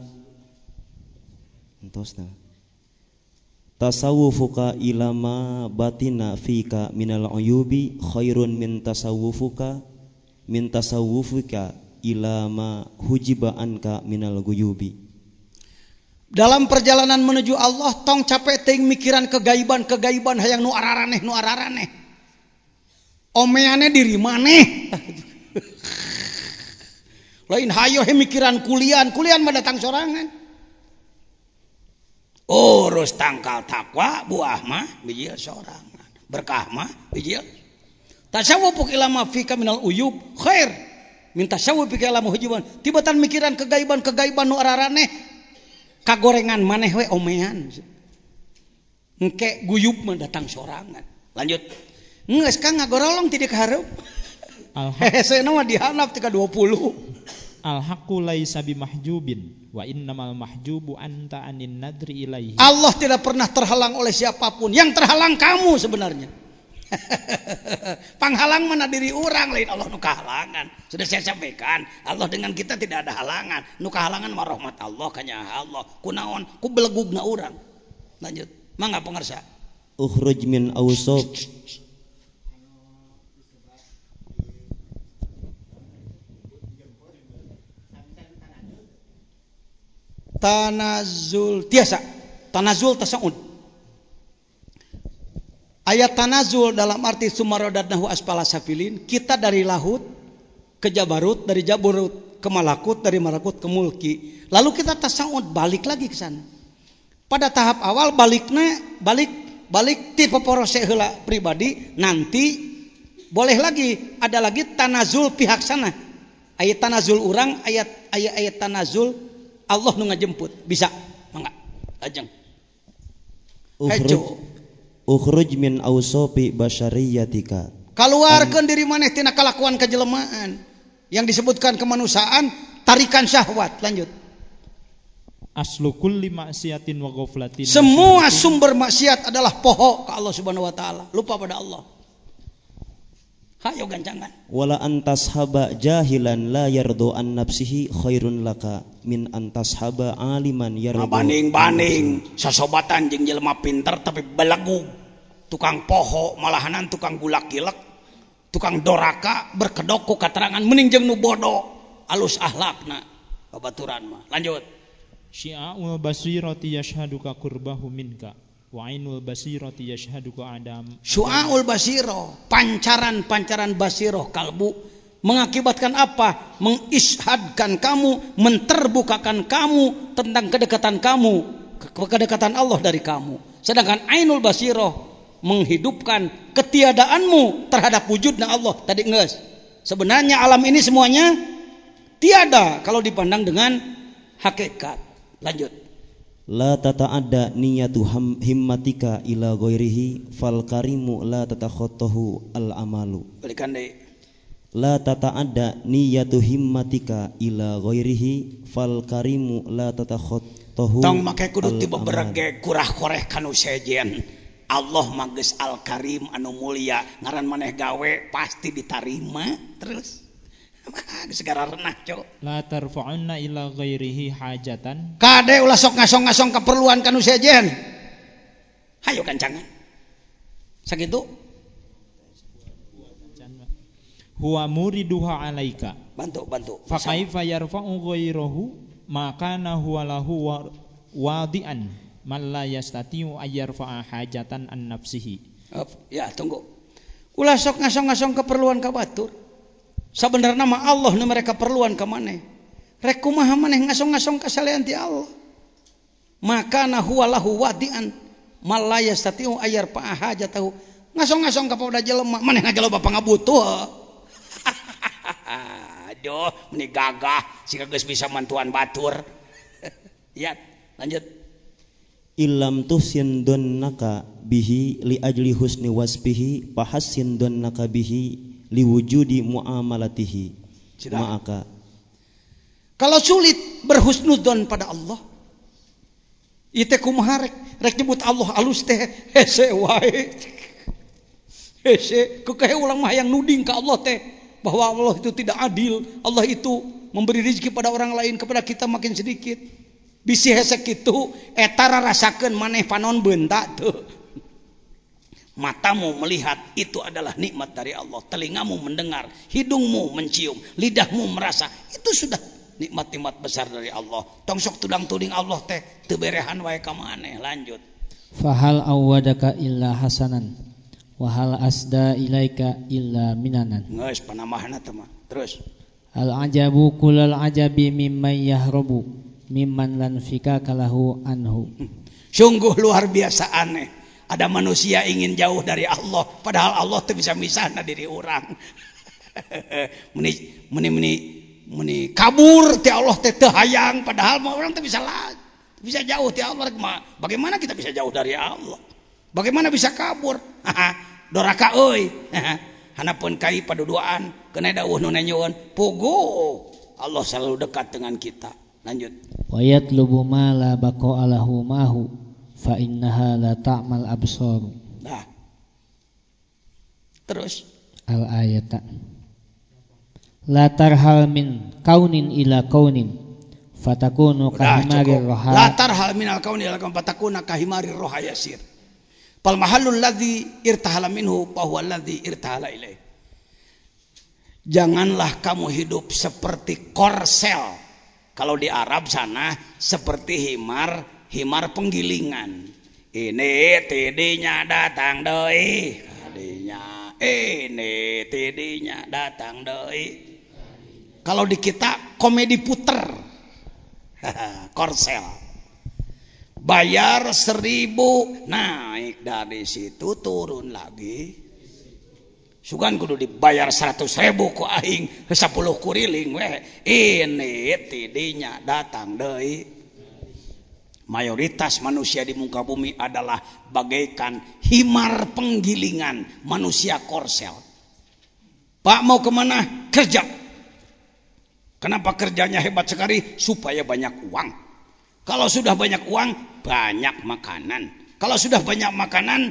tasawufuka ilama batina fika minal uyubi khairun min tasawufika ilama hujiba anka minal guyubi. Dalam perjalanan menuju Allah tong capek teuing mikiran kegaiban hayang nu araraneh. Omeane diri maneh. Lain hayo he mikiran kulian mah datang sorangan. Urus tangkal takwa buah mah bijil sorangan. Berkah mah bijil. Tasawwuf ila ma fika minal uyub khair min tasawwuf ila ma hujiban. Tibatan mikiran kegaiban nu araraneh kagorengan maneh we omean. Engke guyub mah datang sorangan. Lanjut. Geus Kang ngagorolong ti di hareup. Hese mah dihanap ti ka 20. Al-haqqu laisa bimahjubin wa innamal mahjubu anta anin nadri ilaihi. Allah tidak pernah terhalang oleh siapapun. Yang terhalang kamu sebenarnya. Panghalang mana diri orang, lain Allah nu kahalangan. Sudah saya sampaikan, Allah dengan kita tidak ada halangan. Nu kahalangan mah rahmat Allah kanya Allah. Kunaon? Ku belegugna urang. Lanjut. Mangga pengarsa. Ukhruj min awsab tanazul tiasa tanazul tasaud. Ayat tanazul dalam arti sumaradadnahu asfala safilin, kita dari lahut ke jabarut, dari jabarut ke malakut, dari malakut ke mulki. Lalu kita tasaud, balik lagi ke sana. Pada tahap awal balik tipe porose heula pribadi, nanti boleh lagi ada lagi tanazul pihak sana. Ayat tanazul urang, ayat tanazul Allah nu ngajemput. Bisa? Mangga. Lajeng. Ukhruj min awsafi basyariyatika. Keluarkan diri maneh tina kalakuan kejelemaan yang disebutkan kemanusiaan, tarikan syahwat. Lanjut. Aslu kulli maksiatin wa ghaflatin. Semua sumber maksiat adalah poho ke Allah Subhanahu wa taala, lupa pada Allah. Hayo gancangan. Wala antashaba jahilan la yardu an nafsihi khairun laka min antashaba aliman yardu. Banding sasobatan jeung jelema pinter tapi belagu. Tukang poho malahanan tukang gulak-gilek, tukang doraka berkedok ku katerangan mending jeung nu bodoh. Alus ahlakna babaturan mah. Lanjut. Syi'aul basirati yashhaduka qurbahu minka wa ainul basirati yashhaduka adam. Syu'aul basiro, pancaran basiroh kalbu mengakibatkan apa? Mengishadkan kamu, menterbukakan kamu tentang kedekatan Allah dari kamu. Sedangkan ainul basiroh menghidupkan ketiadaanmu terhadap wujudnya Allah. Tadi nges. Sebenarnya alam ini semuanya tiada kalau dipandang dengan hakikat. Lanjut. La tata'adda niyatu himmatika ila ghairihi fal karimu la tatakhattahu al amalu. Balikan deh. La tata'adda niyatu himmatika ila ghairihi fal karimu la tatakhattahu. Tong make kudu tiba berege kurah koreh kanu sejen. Allah magis al karim anu mulia, ngaran maneh gawe pasti ditarima. Terus segala renah cok. La tarfa'unna ila ghairihi hajatan. Kade ulah sok ngasong-ngasong keperluan kanu sejen. Hayo kancangan. Sakitu. Huwa muriduha alaika. Bantu. Fa kaifa yarfa'u ghairahu maka huwa lahu wadi'an man la yastati'u ayyarfa'a hajatan an nafsihi. Ya, tunggu. Ulah sok ngasong-ngasong keperluan ka batur. Sabenerna mah Allah nu mereka perluan ka maneh. Rek kumaha maneh ngasong-ngasong ka salean ti Allah. Maka huwa lahu wadi'an mal la yastati'u ayyarfa'a hajatahu. Ngasong-ngasong ka pada jelema maneh ngajaloba pangabutuh. Aduh, meni gagah sika geus bisa mantuan batur. Ya, lanjut. Illam tuhsin donnaka bihi li ajli husni wasfihi fahassin donnaka bihi li wujudi muamalatihi. Maka kalau sulit berhusnudzon pada Allah, ieu teh kumaha rek nyebut Allah alus teh hese wae. Hese kekahe ulang mah yang nuding ka Allah teh bahwa Allah itu tidak adil, Allah itu memberi rezeki pada orang lain, kepada kita makin sedikit. Bisi hesek itu etara rasakeun maneh panon beunta teu. Matamu melihat itu adalah nikmat dari Allah, telingamu mendengar, hidungmu mencium, lidahmu merasa, itu sudah nikmat-nikmat besar dari Allah. Tong sok tudang-tuding Allah teh teu berehan wae ka maneh. Lanjut. Fahal awwadaka illa hasanan wa hal asda ilaika illa minanan. Geus panamahna teh mah. Terus. Al ajabu kullal ajabi mimman yahrabu mimman lan fika kalahu anhu. Sungguh luar biasa aneh. Ada manusia ingin jauh dari Allah, padahal Allah teh bisa misahna diri orang. meni kabur ti Allah teh teu hayang, padahal orang teh bisa jauh ti Allah. Bagaimana kita bisa jauh dari Allah? Bagaimana bisa kabur? Doraka euy. Hanapun kai paduduaan kena dawuh nu nenyeun pugu. Allah selalu dekat dengan kita. Lanjut. Wa yatlubu ma la baqa alahu mahu fa innaha la ta'mal absar. Nah. Terus al ayata. La tarhal min kaunin ila kaunin fatakunu kahimarir roha. La tarhal min al kauni ila kaunin fatakuna kahimarir roha yasir. Fal mahallul ladzi irtahala minhu fa huwa alladzi irtahala ilaih. Janganlah kamu hidup seperti korsel. Kalau di Arab sana seperti himar himar penggilingan. Ini tidinya datang deui kadinya. Ini tidinya datang deui. Kalau di kita komedi puter. Korsel. Bayar 1.000, naik dari situ turun lagi. Sugan kudu dibayar 100.000 ku aing 10 kuriling we. Ini tidinya datang deui. Mayoritas manusia di muka bumi adalah bagaikan himar penggilingan manusia korsel. Pak mau kemana? Kerja. Kenapa kerjanya hebat sekali? Supaya banyak uang. Kalau sudah banyak uang, banyak makanan. Kalau sudah banyak makanan,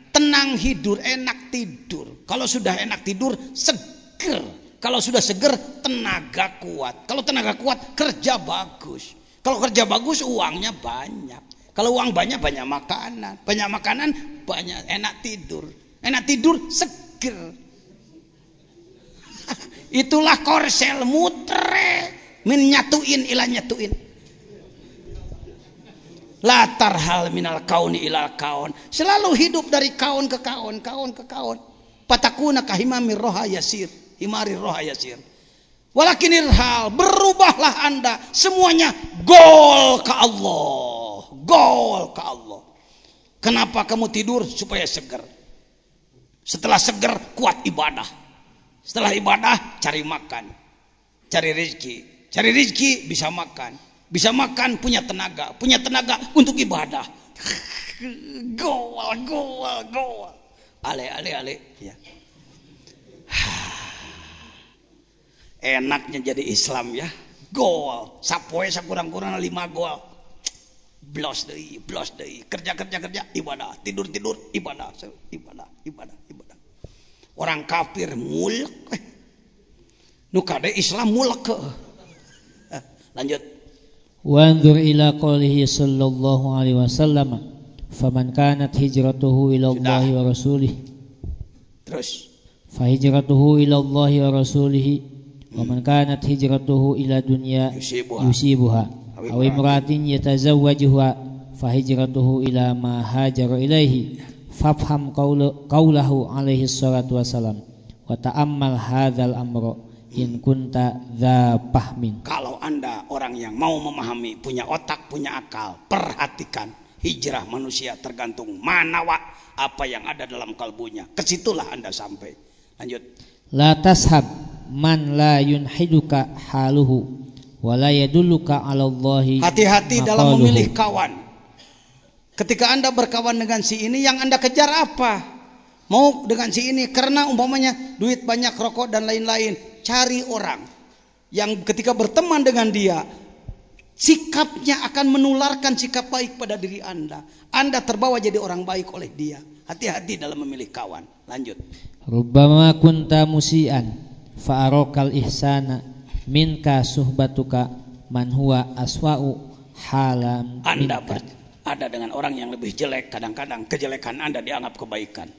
tenang hidur, enak tidur. Kalau sudah enak tidur, seger. Kalau sudah seger, tenaga kuat. Kalau tenaga kuat, kerja bagus. Kalau kerja bagus, uangnya banyak. Kalau uang banyak, banyak makanan. Banyak makanan, banyak enak tidur. Enak tidur, seger. Itulah korsel muter min nyatuin ila nyatuin. Latar hal minal kauni ilal kaun. Selalu hidup dari kaun ke kaun, kaun ke kaun. Patakuna kahimamir roha yasir, himari roha yasir. Walakinil hal, berubahlah Anda, semuanya gol ke Allah. Gol ke Allah. Kenapa kamu tidur? Supaya seger. Setelah seger, kuat ibadah. Setelah ibadah, cari makan, cari rezeki. Cari rezeki, bisa makan. Bisa makan, punya tenaga untuk ibadah. Gol. Ale. Ya. Enaknya jadi Islam ya. Gol. Sapoe sakurang-kurang 5 gol. Blos deui. Kerja. Ibadah. Tidur. Ibadah. Orang kafir mulek. Nu kade Islam mulek. Lanjut. Wanzur ila qoulihi sallallahu alaihi wasallam, faman kanat hijratuhu ila Allah wa rasulih. Terus. Fa hijratuhu ila Allah wa rasulih. Wa man kanat hijratuhu ila dunya yusibuha aw imratin yatazawwajuha fa hijratuhu ila ma hajara ilaihi. Fafham qaulahu alaihi salatu wasalam wa ta'ammal hadzal amra in kunta dza fahmin. Kalau Anda orang yang mau memahami, punya otak, punya akal, perhatikan hijrah manusia tergantung mana apa yang ada dalam kalbunya. Kesitulah Anda sampai. Lanjut. La tashab man la yunhiduka haluhu wa la yadulluka 'ala Allahi. Hati-hati dalam memilih kawan. Ketika Anda berkawan dengan si ini, yang Anda kejar apa? Mau dengan si ini karena umpamanya duit banyak, rokok dan lain-lain. Cari orang yang ketika berteman dengan dia, sikapnya akan menularkan sikap baik pada diri Anda. Anda terbawa jadi orang baik oleh dia. Hati-hati dalam memilih kawan. Lanjut. Rubbama kunta musian fa arakal ihsana minka suhbatuka man huwa aswa'u halan. Anda ada dengan orang yang lebih jelek, kadang-kadang kejelekan Anda dianggap kebaikan.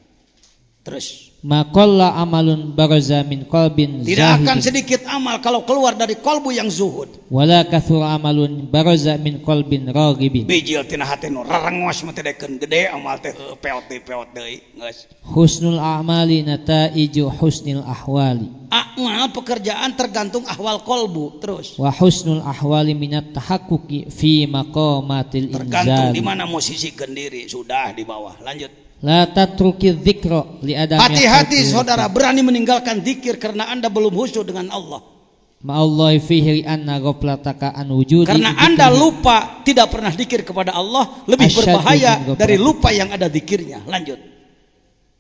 Terus. Maqalla amalun baraza min qalbin zahid. Tidak akan sedikit amal kalau keluar dari kolbu yang zuhud. Wala kathur amalun baraza min qalbin raghibin. Bijil tina hati nu rarengos mah teh gede amal teh peot deui geus. Husnul a'mali nataiju husnil ahwali. Amal pekerjaan tergantung ahwal kolbu. Terus. Wa husnul ahwali minat tahaqquqi fi maqamatil inzal. Tergantung di mana musisi gendiri sudah di bawah. Lanjut. La tatruki dzikra li adami. Hati-hati saudara, berani meninggalkan zikir karena Anda belum khusyuk dengan Allah. Ma'allahi fihi anna ghaflataka an wujudi. Karena Anda lupa, tidak pernah zikir kepada Allah, lebih berbahaya dari lupa yang ada zikirnya. Lanjut.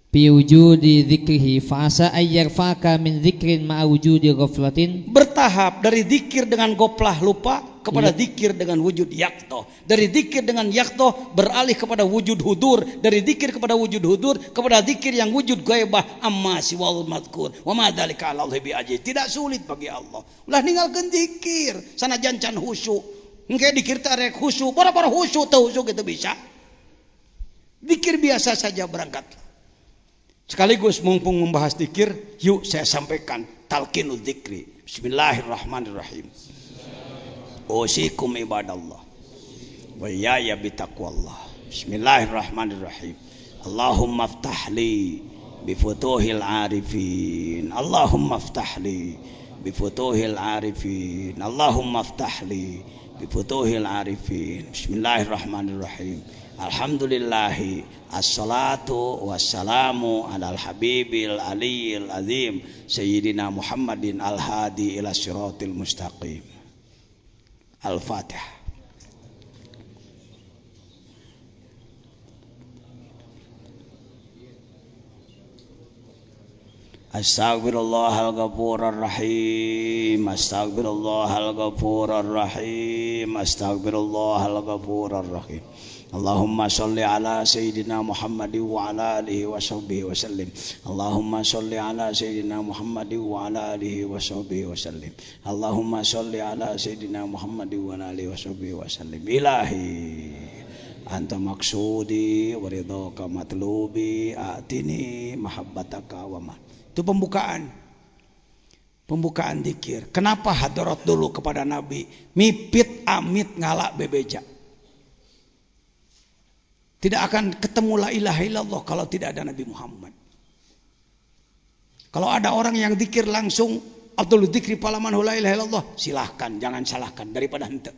Bi wujudi dzikrihi fa asa ayyarfaka min dzikrin ma'a wujudi ghaflatin. Bertahap dari zikir dengan goplah lupa kepada zikir dengan wujud yaktoh. Dari zikir dengan yaktoh beralih kepada wujud hudur. Dari zikir kepada wujud hudur kepada zikir yang wujud gaibah amma siwal madkur. Wa ma dzalika 'ala Allahi bi'ajiz. Tidak sulit bagi Allah. Ulah ninggalkeun zikir sanajan can khusyuk. Engke zikir teh rek khusyuk, boro-boro khusyuk teu khusyuk itu bisa. Zikir biasa saja berangkat. Sekaligus mumpung membahas zikir, yuk saya sampaikan talqinul dzikri. Bismillahirrahmanirrahim. Usikum ibadallah wa iyaya bitaqwallah. Bismillahirrahmanirrahim. Allahumma aftah li bifutuhil arifin. Allahumma aftah li bifutuhil arifin. Allahumma aftah li bifutuhil arifin. Bismillahirrahmanirrahim. Alhamdulillahi assalatu wassalamu alal habibil aliyil azim sayyidina Muhammadin al-hadi ila siratil mustaqim. Al-Fatihah. Astaghfirullahal ghafurur rahim. Astaghfirullahal ghafurur rahim. Astaghfirullahal ghafurur rahim. Allahumma sholli ala sayyidina Muhammadin wa ala alihi wa sahbihi wa sallim. Allahumma sholli ala sayyidina Muhammadin wa ala alihi wa sahbihi wa sallim. Allahumma sholli ala sayyidina Muhammadin wa ala alihi wa sahbihi wa sallim. Ilahi anta maksudi wa ridhaka matlubi atini mahabbataka wa ma. Itu pembukaan zikir. Kenapa hadarat dulu kepada Nabi? Mipit amit ngalak bebeja. Tidak akan ketemu la ilaha illallah kalau tidak ada Nabi Muhammad. Kalau ada orang yang zikir langsung Abdul Dzikri palaman la ilaha illallah, silahkan, jangan salahkan daripada hente.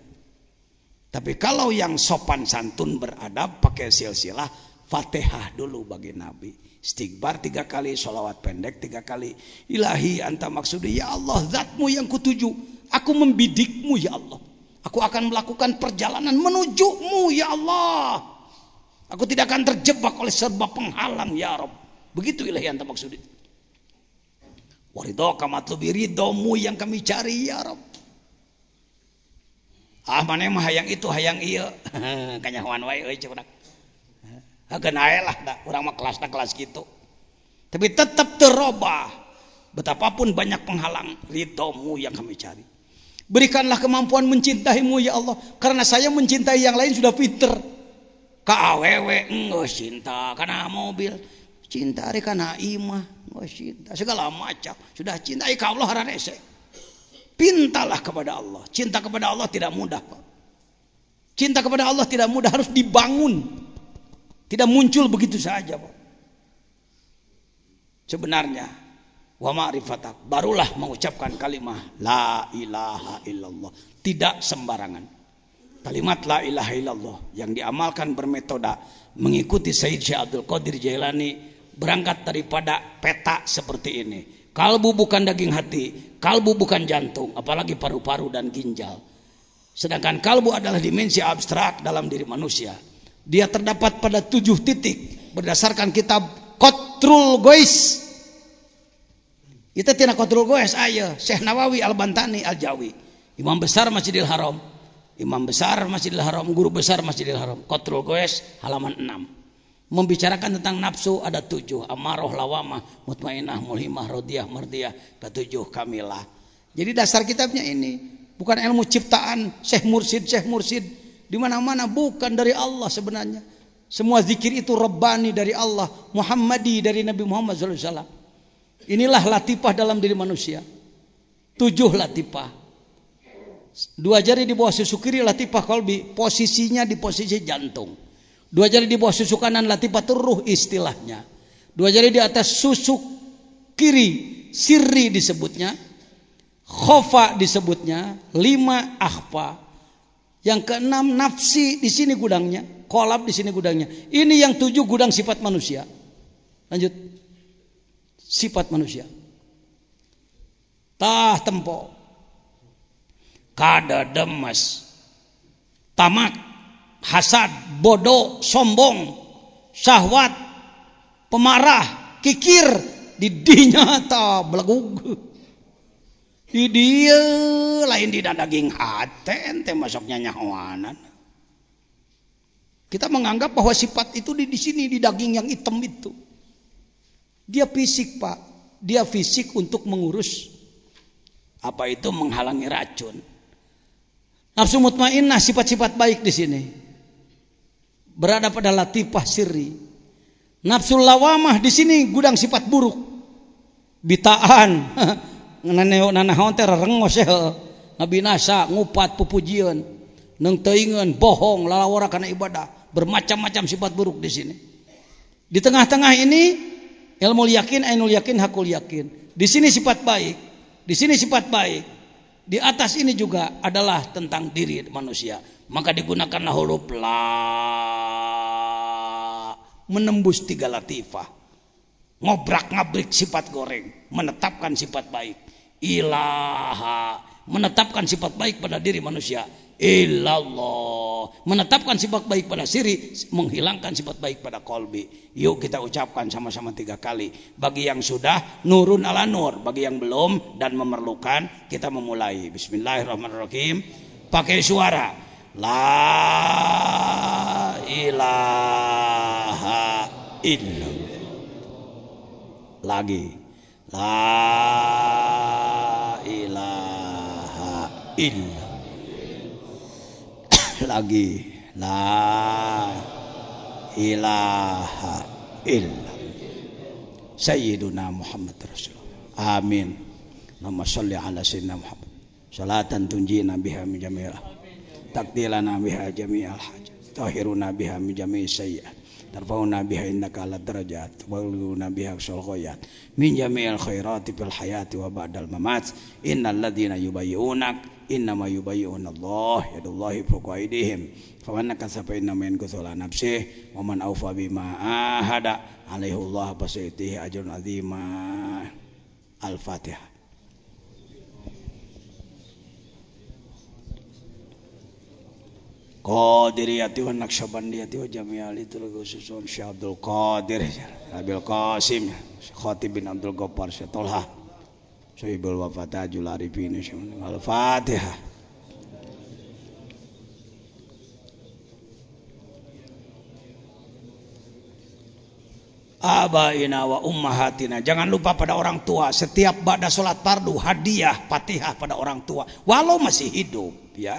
Tapi kalau yang sopan santun beradab pakai silsilah, Fatihah dulu bagi Nabi. Istighfar 3 kali, sholawat pendek 3 kali. Ilahi anta maksudi, ya Allah zatmu yang kutuju. Aku membidikmu ya Allah. Aku akan melakukan perjalanan menujumu ya Allah. Aku tidak akan terjebak oleh serba penghalang ya Rabb. Begitu ilahi anta maksudi. Waridhoka matlubi, ridhomu yang kami cari ya Rabb. Mana mah hayang itu hayang iya. Kanyahoan wae euy ceudak. Hageun ae lah da urang mah kelasna kelas gitu. Tapi tetap terobah. Betapapun banyak penghalang, ridhomu yang kami cari. Berikanlah kemampuan mencintaimu ya Allah. Karena saya mencintai yang lain sudah pinter. Ka awewe geus cinta kana mobil, cinta ari kana imah geus cinta segala macam, sudah cinta ka Allah haranese. Pintalah kepada Allah. Cinta kepada Allah tidak mudah, Pak. Cinta kepada Allah tidak mudah, harus dibangun. Tidak muncul begitu saja, Pak. Sebenarnya wa ma'rifatak, barulah mengucapkan kalimat la ilaha illallah, tidak sembarangan. Kalimat la ilaha illallah yang diamalkan bermetoda mengikuti Sayyid Syekh Abdul Qadir Jailani, berangkat daripada peta seperti ini. Kalbu bukan daging hati, kalbu bukan jantung, apalagi paru-paru dan ginjal. Sedangkan kalbu adalah dimensi abstrak dalam diri manusia. Dia terdapat pada 7 titik berdasarkan kitab Qatrul Gois. Kita tina Qatrul Gois aya Syekh Nawawi Al-Bantani Al-Jawi, Imam besar Masjidil Haram. Imam besar Masjidil Haram, guru besar Masjidil Haram. Qatrul Goes halaman 6. Membicarakan tentang nafsu ada 7. Amarah, lawamah, mutmainah, mulhimah, rodiyah, mardiyah. Ke-7 kamilah. Jadi dasar kitabnya ini. Bukan ilmu ciptaan Syekh Mursid. Di mana-mana bukan dari Allah sebenarnya. Semua zikir itu Rabbani dari Allah. Muhammadi dari Nabi Muhammad SAW. Inilah latifah dalam diri manusia. 7 latifah. 2 jari di bawah susu kiri latifah qalbi, posisinya di posisi jantung. 2 jari di bawah susu kanan latifah ruh istilahnya. 2 jari di atas susu kiri sirri disebutnya, khofa disebutnya, 5 akhfa. Yang ke-6 nafsi, di sini gudangnya, kolab di sini gudangnya. Ini yang 7 gudang sifat manusia. Lanjut. Sifat manusia. Tah tempo. Kada demes, tamak, hasad, bodoh, sombong, syahwat, pemarah, kikir, didinya ta belegug. Di dia lain di daging hati ente masuknya nyawanan. Kita menganggap bahwa sifat itu di sini di daging yang hitam itu. Dia fisik, Pak. Dia fisik untuk mengurus apa itu menghalangi racun. Nafsu mutmainnah sifat-sifat baik di sini berada pada latifah sirri. Nafsu lawamah di sini gudang sifat buruk. Bitaan, nanaon teh rengos ngabinasa, ngupat pupujian. neng teuingeun, bohong, lalawara kana ibadah, bermacam-macam sifat buruk di sini. Di tengah-tengah ini ilmu yakin, ainul yakin, hakul yakin. Di sini sifat baik, di sini sifat baik. Di atas ini juga adalah tentang diri manusia. Maka digunakanlah huruf la menembus 3 latifah. Ngobrak-ngabrik sifat goreng, menetapkan sifat baik. Ilaha, menetapkan sifat baik pada diri manusia. Illallah, menetapkan sifat baik pada siri, menghilangkan sifat baik pada kolbi. Yuk kita ucapkan sama-sama 3 kali. Bagi yang sudah, nurun ala nur. Bagi yang belum dan memerlukan, kita memulai. Bismillahirrahmanirrahim. Pakai suara. La ilaha illallah. Lagi. La ilaha illallah. Lagi. La ilaha illallah. Sayyiduna Muhammad Rasulullah. Amin. Allahumma sholli ala sayyidina Muhammad. Salatan tunjina biha min jami'il takdilana biha jami'al hajat. Tahiruna biha min jami'is sayyi'at. Tarfauna biha innaka ala darajat. Waluna biha sul khayat. Min jami'il khairati fil hayati wa ba'dal mamat. Innal ladzina yubayyi'unak innama yubayyi'una Allah yadullahi fawqa aydihim. Faman nakasa fa inna min kusala nafsihi wa man awfa bima ahada alaihi Allah fasaytihi ajrun azima. Al-Fatihah. Qadiriyati wa Naqsyabandiyati wa jami'ali tulgususun Syekh Abdul Qadir Abil Qasim Khatib bin Abdul Ghaffar Syekh Tolha Syahibul Wafatajul Arifin Al-Fatihah. Abaina wa ummahatina, jangan lupa pada orang tua. Setiap ba'da salat fardu hadiah Fatihah pada orang tua walau masih hidup ya.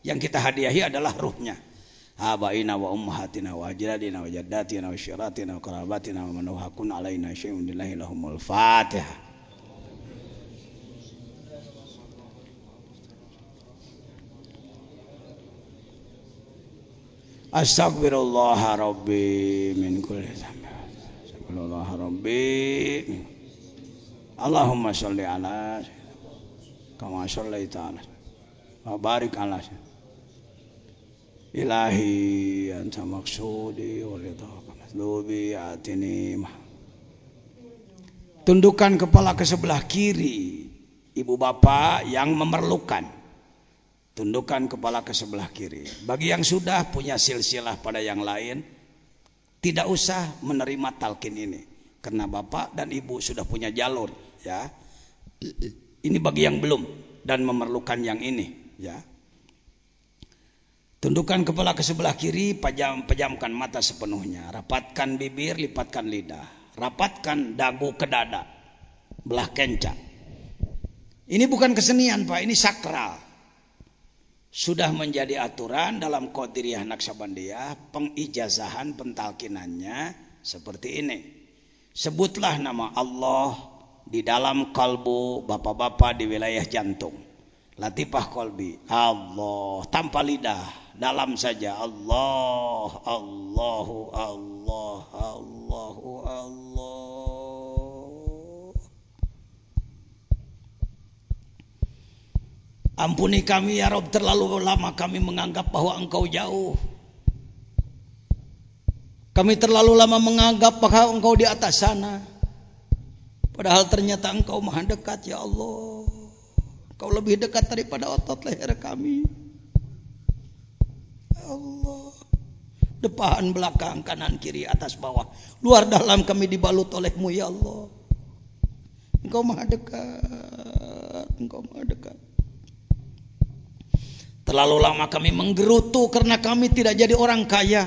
Yang kita hadiahi adalah ruhnya. Abaina wa ummahatina wa ajdadina wa jaddatina wa syiratina wa qarabatina wa man hakun alaina syai'un lillahi lahumul Fatihah. Astaghfirullah rabbi min kulli dhanbi. Astaghfirullah rabbi. Allahumma sholli ala kama shallaita ala wa barik ala ilahi anta maksudi wa ridhaka matlubi atini. Tundukkan kepala ke sebelah kiri ibu bapak yang memerlukan. Tundukkan kepala ke sebelah kiri. Bagi yang sudah punya silsilah pada yang lain, tidak usah menerima talqin ini karena bapak dan ibu sudah punya jalur ya. Ini bagi yang belum dan memerlukan yang ini ya. Tundukkan kepala ke sebelah kiri, pejamkan mata sepenuhnya, rapatkan bibir, lipatkan lidah, rapatkan dagu ke dada, belah kencang. Ini bukan kesenian Pak, ini sakral. Sudah menjadi aturan dalam Qadiriyah Naqsyabandiyah, pengijazahan pentalkinannya seperti ini. Sebutlah nama Allah di dalam kalbu bapak-bapak di wilayah jantung. Latifah kolbi, Allah, tanpa lidah, dalam saja. Allah, Allahu, Allah, Allahu, Allah. Ampuni kami ya Rabb, terlalu lama kami menganggap bahwa Engkau jauh. Kami terlalu lama menganggap bahwa Engkau di atas sana. Padahal ternyata Engkau maha dekat ya Allah. Engkau lebih dekat daripada otot leher kami. Ya Allah. Depan, belakang, kanan, kiri, atas, bawah, luar dalam kami dibalut oleh-Mu ya Allah. Engkau maha dekat. Engkau maha dekat. Terlalu lama kami menggerutu karena kami tidak jadi orang kaya.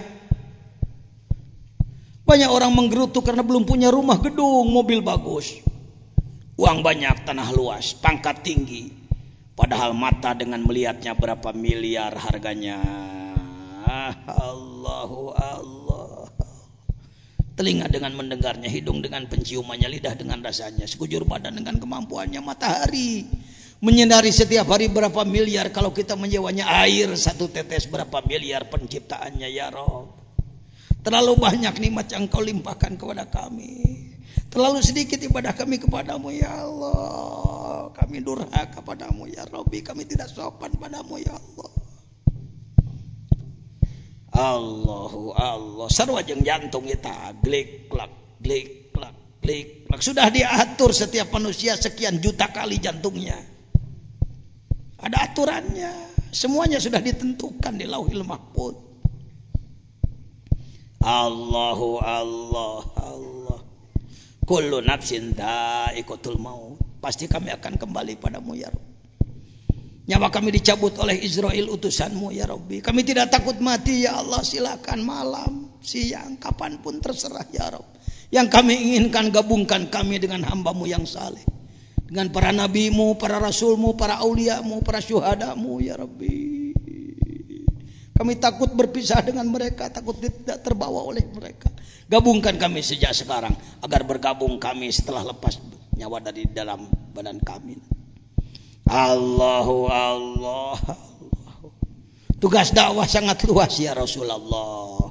Banyak orang menggerutu karena belum punya rumah, gedung, mobil bagus, uang banyak, tanah luas, pangkat tinggi. Padahal mata dengan melihatnya berapa miliar harganya. Allahu Allah. Telinga dengan mendengarnya, hidung dengan penciumannya, lidah dengan rasanya, sekujur badan dengan kemampuannya. Matahari Menyadari setiap hari berapa miliar kalau kita menyewanya air satu tetes berapa miliar penciptaannya ya Rabb. Terlalu banyak nikmat yang Kau limpahkan kepada kami. Terlalu sedikit ibadah kami kepadamu ya Allah. Kami durhaka padamu ya Rabbi. Kami tidak sopan padamu ya Allah. Allahu Allah. Sarwa jeung jantung kita glik klak glik klak glik klak. Sudah diatur setiap manusia sekian juta kali jantungnya. Ada aturannya. Semuanya sudah ditentukan di Lauhil Mahfuz. Allahu Allah Allah. Kullu nafsin dha'iqatul maut. Pasti kami akan kembali padamu ya Rabb. Nyawa kami dicabut oleh Israel utusanmu ya Rabbi. Kami tidak takut mati ya Allah. Silakan malam, siang, kapanpun terserah ya Rabb. Yang kami inginkan gabungkan kami dengan hambamu yang saleh. Dengan para nabimu, para rasulmu, para auliamu, para syuhadamu ya Rabbi. Kami takut berpisah dengan mereka, takut tidak terbawa oleh mereka. Gabungkan kami sejak sekarang agar bergabung kami setelah lepas nyawa dari dalam badan kami. Allahu Allah, Allah. Tugas dakwah sangat luas ya Rasulullah.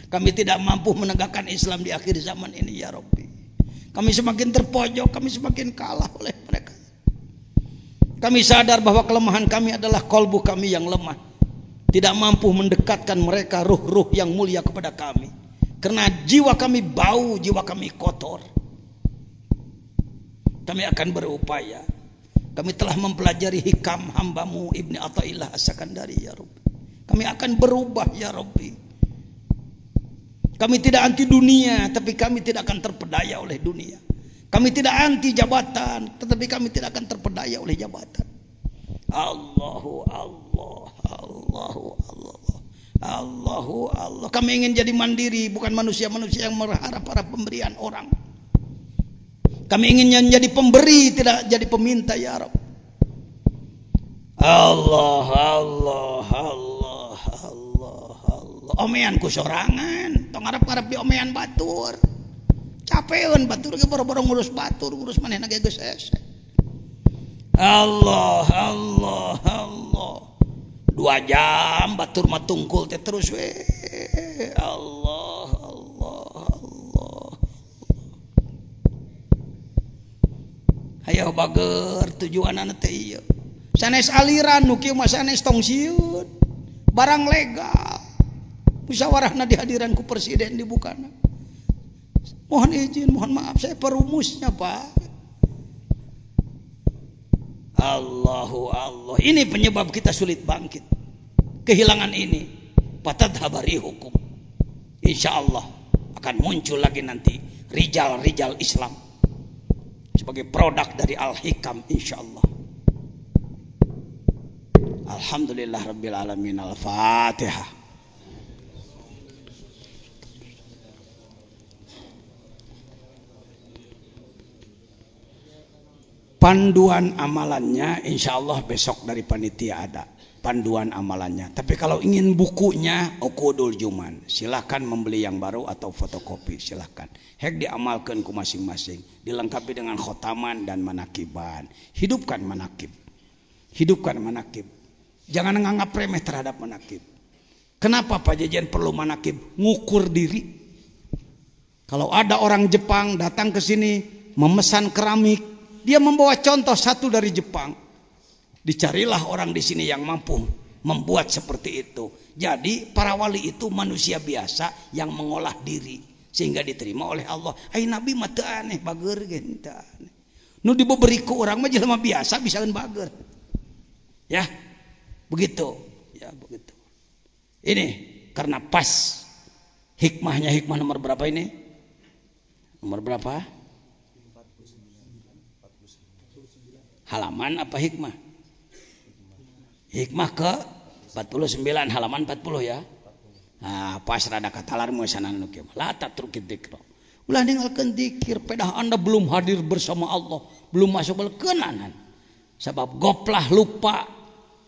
Kami tidak mampu menegakkan Islam di akhir zaman ini ya Rabbi. Kami semakin terpojok, kami semakin kalah oleh mereka. Kami sadar bahwa kelemahan kami adalah kolbu kami yang lemah. Tidak mampu mendekatkan mereka ruh-ruh yang mulia kepada kami. Karena jiwa kami bau, jiwa kami kotor. Kami akan berupaya. Kami telah mempelajari hikam hambamu Ibni Athaillah As-Sakandari ya Rabbi. Kami akan berubah ya Rabbi. Kami tidak anti dunia, tapi kami tidak akan terpedaya oleh dunia. Kami tidak anti jabatan, tetapi kami tidak akan terpedaya oleh jabatan. Allahu Allah, Allahu Allah, Allahu Allah. Kami ingin jadi mandiri, bukan manusia-manusia yang berharap para pemberian orang. Kami ingin menjadi pemberi, tidak jadi peminta ya Rabb. Allah, Allah, Allah, Allah, Allah. Omean ku sorangan, tong ngarep-ngarep di omean batur. Capeun batur ge boro-boro ngurus batur, ngurus manehna ge geus hese. Allah, Allah, Allah. 2 jam batur mah tungkul teh terus we. Allah, Allah, Allah. Hayo bager tujuanna teh ieu. Sanes aliran nu kieu mah sanes tong sieun. Barang legal. Musyawarahna dihadiran ku presiden dibukana. Mohon izin, mohon maaf saya perumusnya Pak. Allahu Allah. Ini penyebab kita sulit bangkit. Kehilangan ini. Patadhabari hukum. Insya Allah akan muncul lagi nanti rijal-rijal Islam sebagai produk dari Al-Hikam insya Allah. Alhamdulillah Rabbil Alamin. Al-Fatihah. Panduan amalannya insya Allah besok dari panitia ada panduan amalannya. Tapi kalau ingin bukunya Uqudul Juman, silahkan membeli yang baru atau fotokopi silahkan. Hek diamalkan ku masing-masing, dilengkapi dengan khotaman dan manakiban. Hidupkan manakib, hidupkan manakib. Jangan menganggap remeh terhadap manakib. Kenapa Pak Jejen perlu manakib? Ngukur diri. Kalau ada orang Jepang datang ke sini memesan keramik, dia membawa contoh satu dari Jepang. Dicarilah orang di sini yang mampu membuat seperti itu. Jadi para wali itu manusia biasa yang mengolah diri sehingga diterima oleh Allah. Ai Nabi mah teu aneh bager gen teu aneh. Nu diberi ku urang mah jelema biasa bisaeun bager. Ya. Begitu. Ya, begitu. Ini karena pas hikmahnya, hikmah nomor berapa ini? Nomor berapa? Halaman apa hikmah? Hikmah ke 49 halaman 40 ya. Nah, pas rada katalar muasanan nu kieu. La tatrukid dzikra. Ulah ninggalkeun zikir, pedah Anda belum hadir bersama Allah, belum masuk berkenanan. Sebab goplah lupa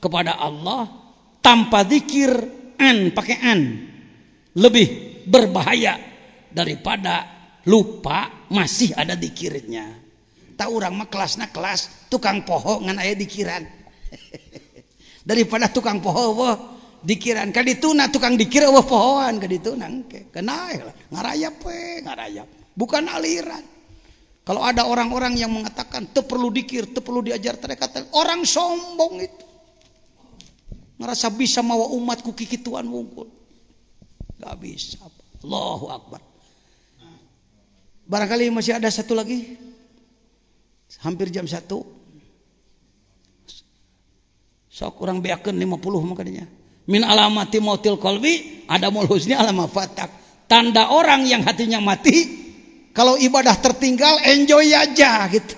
kepada Allah tanpa zikir pakai lebih berbahaya daripada lupa masih ada zikirnya. tak urang mah kelasna kelas tukang poho ngan aya dikiran. Daripada tukang poho wah dikiran ka dituna tukang dikir wah pohoan ka dituna engke. Kenae lah ngarayap we, ngarayap. Bukan aliran. Kalau ada orang-orang yang mengatakan teu perlu dikir, teu perlu diajar tarekat, orang sombong itu. Ngerasa bisa mawa umat ku kikituan wungkul. Gak bisa. Allahu Akbar. Barangkali masih ada satu lagi. Hampir jam 1. Sok kurang beakeun 50 makanya. Min alamati mautil qalbi adamul husni alama fatak. Tanda orang yang hatinya mati kalau ibadah tertinggal enjoy aja gitu.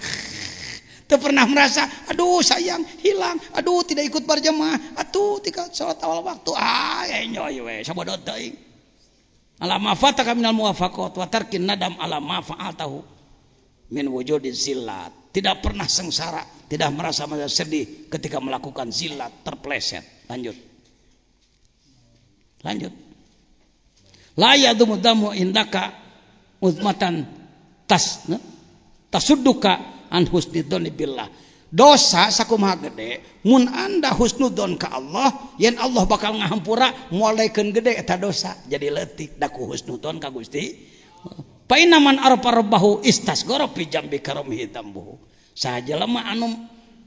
Teu pernah merasa aduh sayang hilang, aduh tidak ikut berjamaah, aduh tidak salat awal waktu. Enjoy we sabodot teuing. Alama fataka minal muwafaqat wa tarkin nadam ala ma fa'altahu min wujudin zillat. Tidak pernah sengsara, tidak merasa sedih ketika melakukan zillat, terpleset. Lanjut. La yadumu damu indaka uzmatan tasudduka an husnudon billah. Dosa sakumaha gede mun anda husnudon ka Allah yen Allah bakal ngahampura moalekeun gede eta dosa jadi leutik da ku husnudon ka Gusti. Fa inna man arfa rabbahu istasghara fi jambi karamihi tambuhu. Saja lemah anu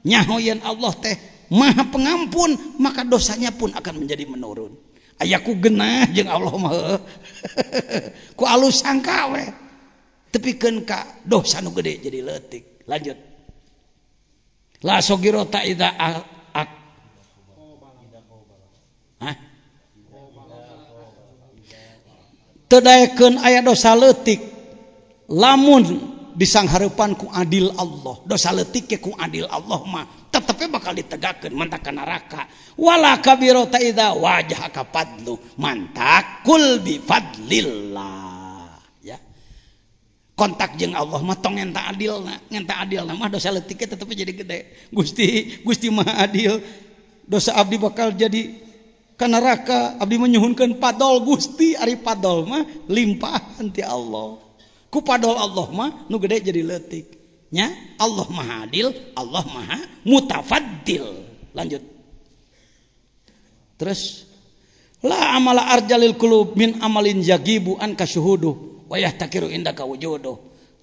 nyaho yen Allah teh maha pengampun maka dosanya pun akan menjadi menurun. Aya ku genah jeung Allah mah ku alus sangka we tepikeun ka dosa nu gede jadi leutik. Lanjut. La sogirota idza teu daekeun aya dosa leutik lamun disanghareupan ku adil Allah. Dosa leutik ke ku adil Allah mah tetep bakal ditegakkeun mantak ka neraka. Wala kabirota idza wajhaka fadlu mantakul bi fadlillah. Ya. Kontak jeung Allah mah tong ngenta adilna mah dosa leutik tetep jadi gede. Gusti mah adil. Dosa abdi bakal jadi ka neraka, abdi menyuhunkeun padol Gusti, ari padol mah limpahan ti Allah. Ku padol Allah mah nu gede jadi leutik. Nya Allah Maha Adil, Allah Maha Mutafaddil. Lanjut. Terus la amala arjalil qulub min amalin yagibu an kasyuhudu wa yahtakiru indaka wujudu.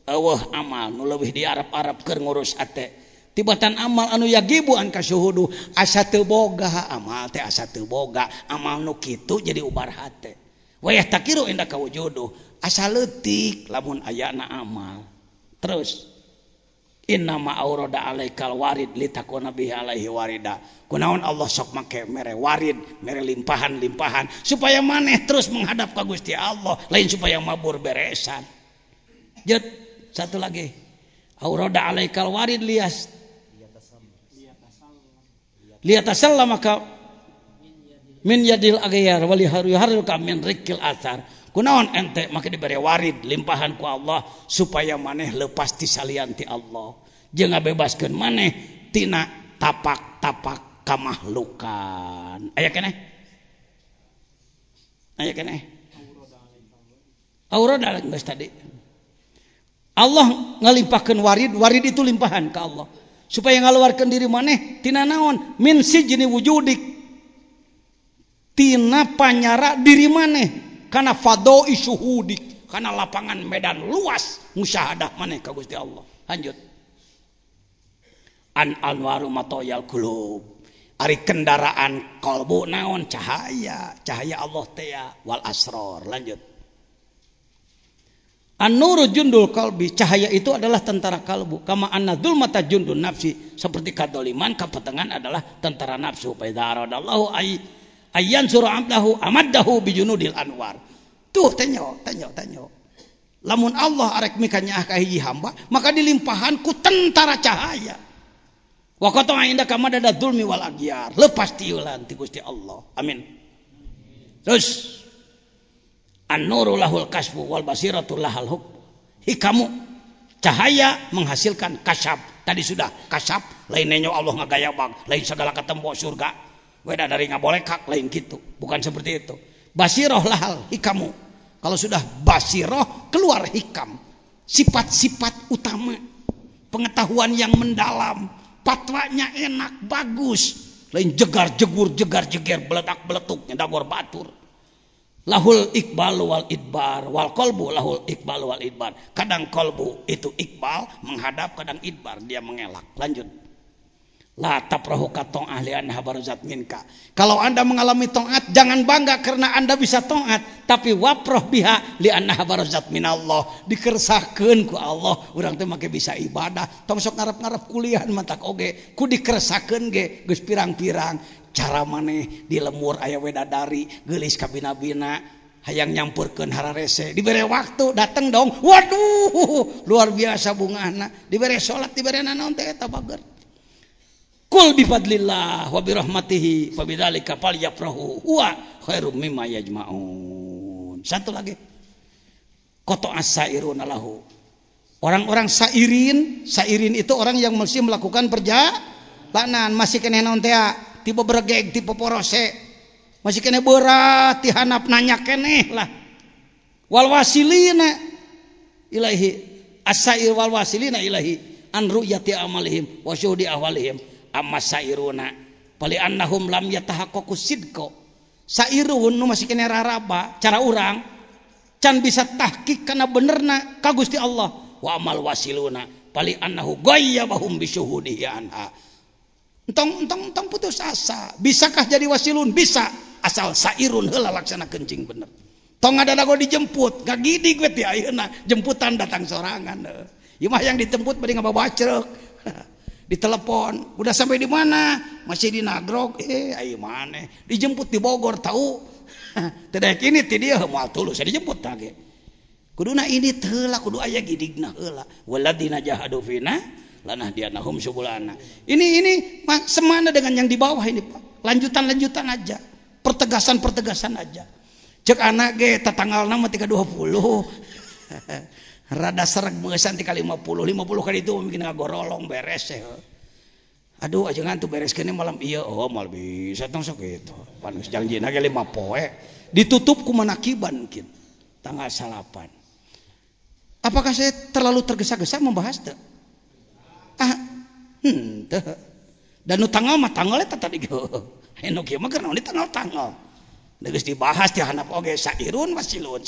Eueuh amal nu leuwih diarap-arap keur ngurus ate. Tibatan amal anu yagibu an kasyuhudu asa teu boga amal teh asa teu boga amal nu kitu jadi ubar hate. Wa yahtakiru indaka wujudu asa leutik lamun ayana amal. Terus innama aurada alaikal warid litakuna bihi alaihi warida. Kunaon Allah sok make mere warid, mere limpahan supaya maneh terus menghadap ka Gusti Allah, lain supaya mabur beresan. Jut, satu lagi. Aurada alaikal warid liyatasalla maka min yadil aghyar wali haruka min rikil athar. Kunaon ente maka diberi warid limpahan ku Allah supaya maneh lepas ti salian ti Allah jeung ngabebaskeun maneh tina tapak-tapak kamahlukan. Aya keneh aurada geus tadi Allah ngalimpahkeun warid itu limpahan ka Allah supaya ngaluarkeun diri maneh tina naon min sijni wujudik tina panyara diri maneh karena fadoi syuhudik karena lapangan medan luas musyahadah maneh ka Gusti Allah. Lanjut. An anwaru matoyal qulub ari kendaraan kalbu naon cahaya Allah teh wal asrar. Lanjut. An-nuru jundul qalbi cahaya itu adalah tentara kalbu kama anna dzulmata jundun nafsi seperti kadoliman kapetengan adalah tentara nafsu fa idza aradallahu ayyan surah amdahu amaddahu bijunudil anwar. Tuh tanyo. Lamun Allah arek mikanyaah ka hiji hamba, maka dilimpahan ku tentara cahaya. Wa qata inda kama dada dzulmi wal aghyar. Lepas tiulan ti Gusti Allah. Amin. Terus an-nuru lahul kasfu wal basiratu lahal hukm. Hikamu cahaya menghasilkan kasyaf. Tadi sudah kasyaf lain nenyo Allah ngagayabang, lain segala ketemu surga. Beda dari ngabolekak lain gitu, bukan seperti itu. Basiroh lahal hikamu. Kalau sudah basiroh keluar hikam, sifat-sifat utama. pengetahuan yang mendalam, fatwanya enak, bagus. Lain jegar-jegur, jegar-jeger, beledak-beletuk, nyedagor batur. Lahul iqbal wal idbar, wal kolbu lahul iqbal wal idbar. Kadang kolbu itu iqbal menghadap, kadang idbar dia mengelak. Lanjut. La taprahu katong ahlian habarzat minka. Kalau anda mengalami taat, jangan bangga karena anda bisa taat, tapi waproh biha li anna habarzat minallah. Dikersahkeun ku Allah, urang teh make bisa ibadah. Tong sok ngarep-ngarep kuliah mantak oge, ku dikersahkeun ge geus pirang-pirang. Cara maneh di lemur aya wedadari geulis ka bina-bina hayang nyampurkeun hararese, dibere waktu dateng dong. Waduh, luar biasa bungahna. Dibere salat, dibere naon teh eta bager. Kul bifadlillah wa birahmatihi fabidzalika falyafrahu huwa khairum mimma yajmaun. Satu lagi. Qata as-sairuna lahu. Orang-orang sairin itu orang yang mesti melakukan perjalanan, masih keneh naon teh tipe beregeg, tipe porose. Masih keneh berat ti hanap nanya keneh lah. Wal wasilina ilahi as-sair wal wasilina ilahi an ru'yati amalihim wa syuhudi ahwalihim. Amma sairuna pali annahum lam yatahaqqaqu sidqa. Sairun nu masih kena raraba cara urang can bisa tahqiq kana benerna ka Gusti Allah. Wa amal wasiluna pali annahu ghayyabahum bi syuhudihi anha. Entong putus asa. Bisakah jadi wasilun? Bisa, asal sairun heula laksana kencing bener. Tong ngadago dijemput, gagidig we ti ayeuna jemputan datang sorangan. Ieu mah yang dijemput bade ngababacrek. Ditelepon, udah sampai di mana? Masih di Nagrog. Ayo mana? Dijemput di Bogor tahu. Tidak kini ti dia moal tulus dijemput tage. Kuduna ini heula kudu aya gidigna heula. Waladina jahadu fina lanahdiyannahum subulana. Ini semana dengan yang di bawah ini, Pak. Lanjutan aja. Pertegasan aja. Cek anak ge tatanggalna mah 320. Rada sereg meusan ti ka 50 kali itu bikin ngagorolong beres ya. Aduh ajengan tuh beres kene malam iya mal bisa tong sok kitu. Pan geus janjina ge 5 poe ditutup ku manakiban mungkin tanggal 8. Apakah saya terlalu tergesa-gesa membahas teh? Teh. Dan nu tanggal mah tanggal eta tadi ge. Anu kieu mah keur naon tanggal. Geus dibahas ti handap oge sairun wasilun.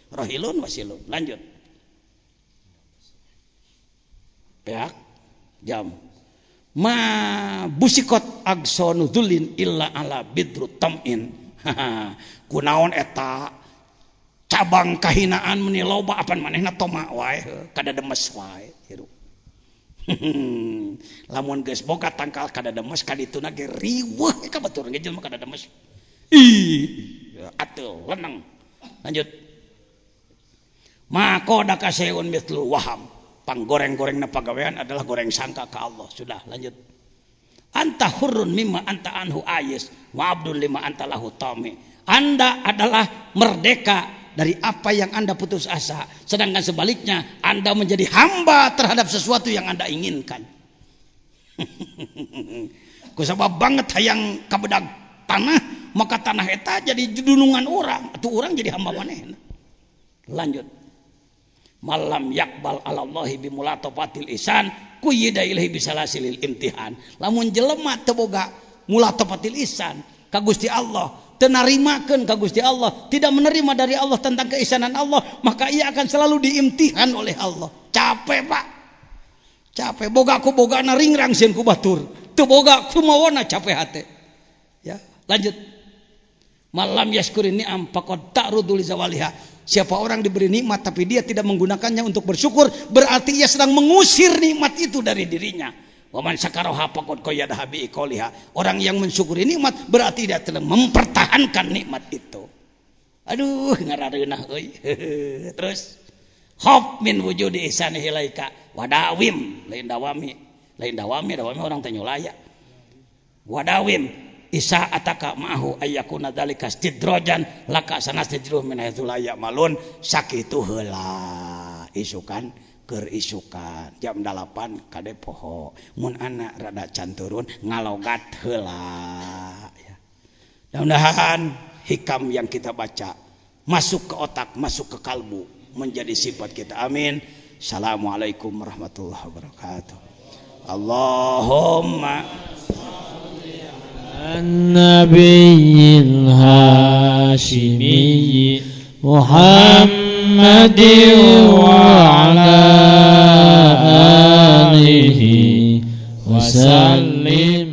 Rohilun wasilun. Lanjut. Peak jam. Ma busikot agsonu dzulin illa ala bidrut tam'in. Kunaon eta cabang kahinaan meni loba apan manehna toma wae kada demes wae hirup. Lamun geus boga tangkal kada demes kadituna ge riweuh ka batur ge jelema kada demes. Atuh leneng. Lanjut. Maka kaseun mitlul waham. Panggoreng-gorengna pagawean adalah goreng sangka ke Allah. Sudah lanjut. Anta hurrun mimma anta anhu ayis wa abdul lima anta lahu tami. Anda adalah merdeka dari apa yang Anda putus asa, sedangkan sebaliknya Anda menjadi hamba terhadap sesuatu yang Anda inginkan. Kusabab banget hayang kabedag tanah, maka tanah eta jadi dunungan orang, atuh orang jadi hamba manehna. Lanjut. Malam yakbal alallahi bimulatafatil isan kuyida ilahi bisalasilil imtihan. Lamun jelema teu boga mulatafatil isan ka Gusti Allah, teu narimakeun ka Gusti Allah, tidak menerima dari Allah tentang keisanan Allah, maka ia akan selalu diimtihan oleh Allah. Capek, Pak. Capek boga ku bogana ringrang sieun ku batur. Teu boga kumawana capek hate. Ya, lanjut. Malam yaskurin ni'am faqad ta'rudu li zawaliha. Siapa orang diberi nikmat tapi dia tidak menggunakannya untuk bersyukur, berarti ia sedang mengusir nikmat itu dari dirinya. Wa man syakaraha faqad qayyadaha bi iqaliha. Orang yang mensyukuri nikmat berarti dia telah mempertahankan nikmat itu. Aduh, ngarareunah euy. Terus khaf min wujudi ihsanihi ilaika wadawim, lain dawami orang teh nyulaya. Wadawim Isa ataka ma'ahu ayyakuna dzalika istidrojan laka sanastidruh min haitsu la ya'malun. Sakitu heula isukan keur isukan jam 8 kade poho mun anak rada can turun ngalogat heula ya. Mudah-mudahan hikam yang kita baca masuk ke otak, masuk ke kalbu, menjadi sifat kita. Amin. Assalamualaikum warahmatullahi wabarakatuh. Allahumma an-nabiyil hashimi Muhammadin wa ala alihi wa sallim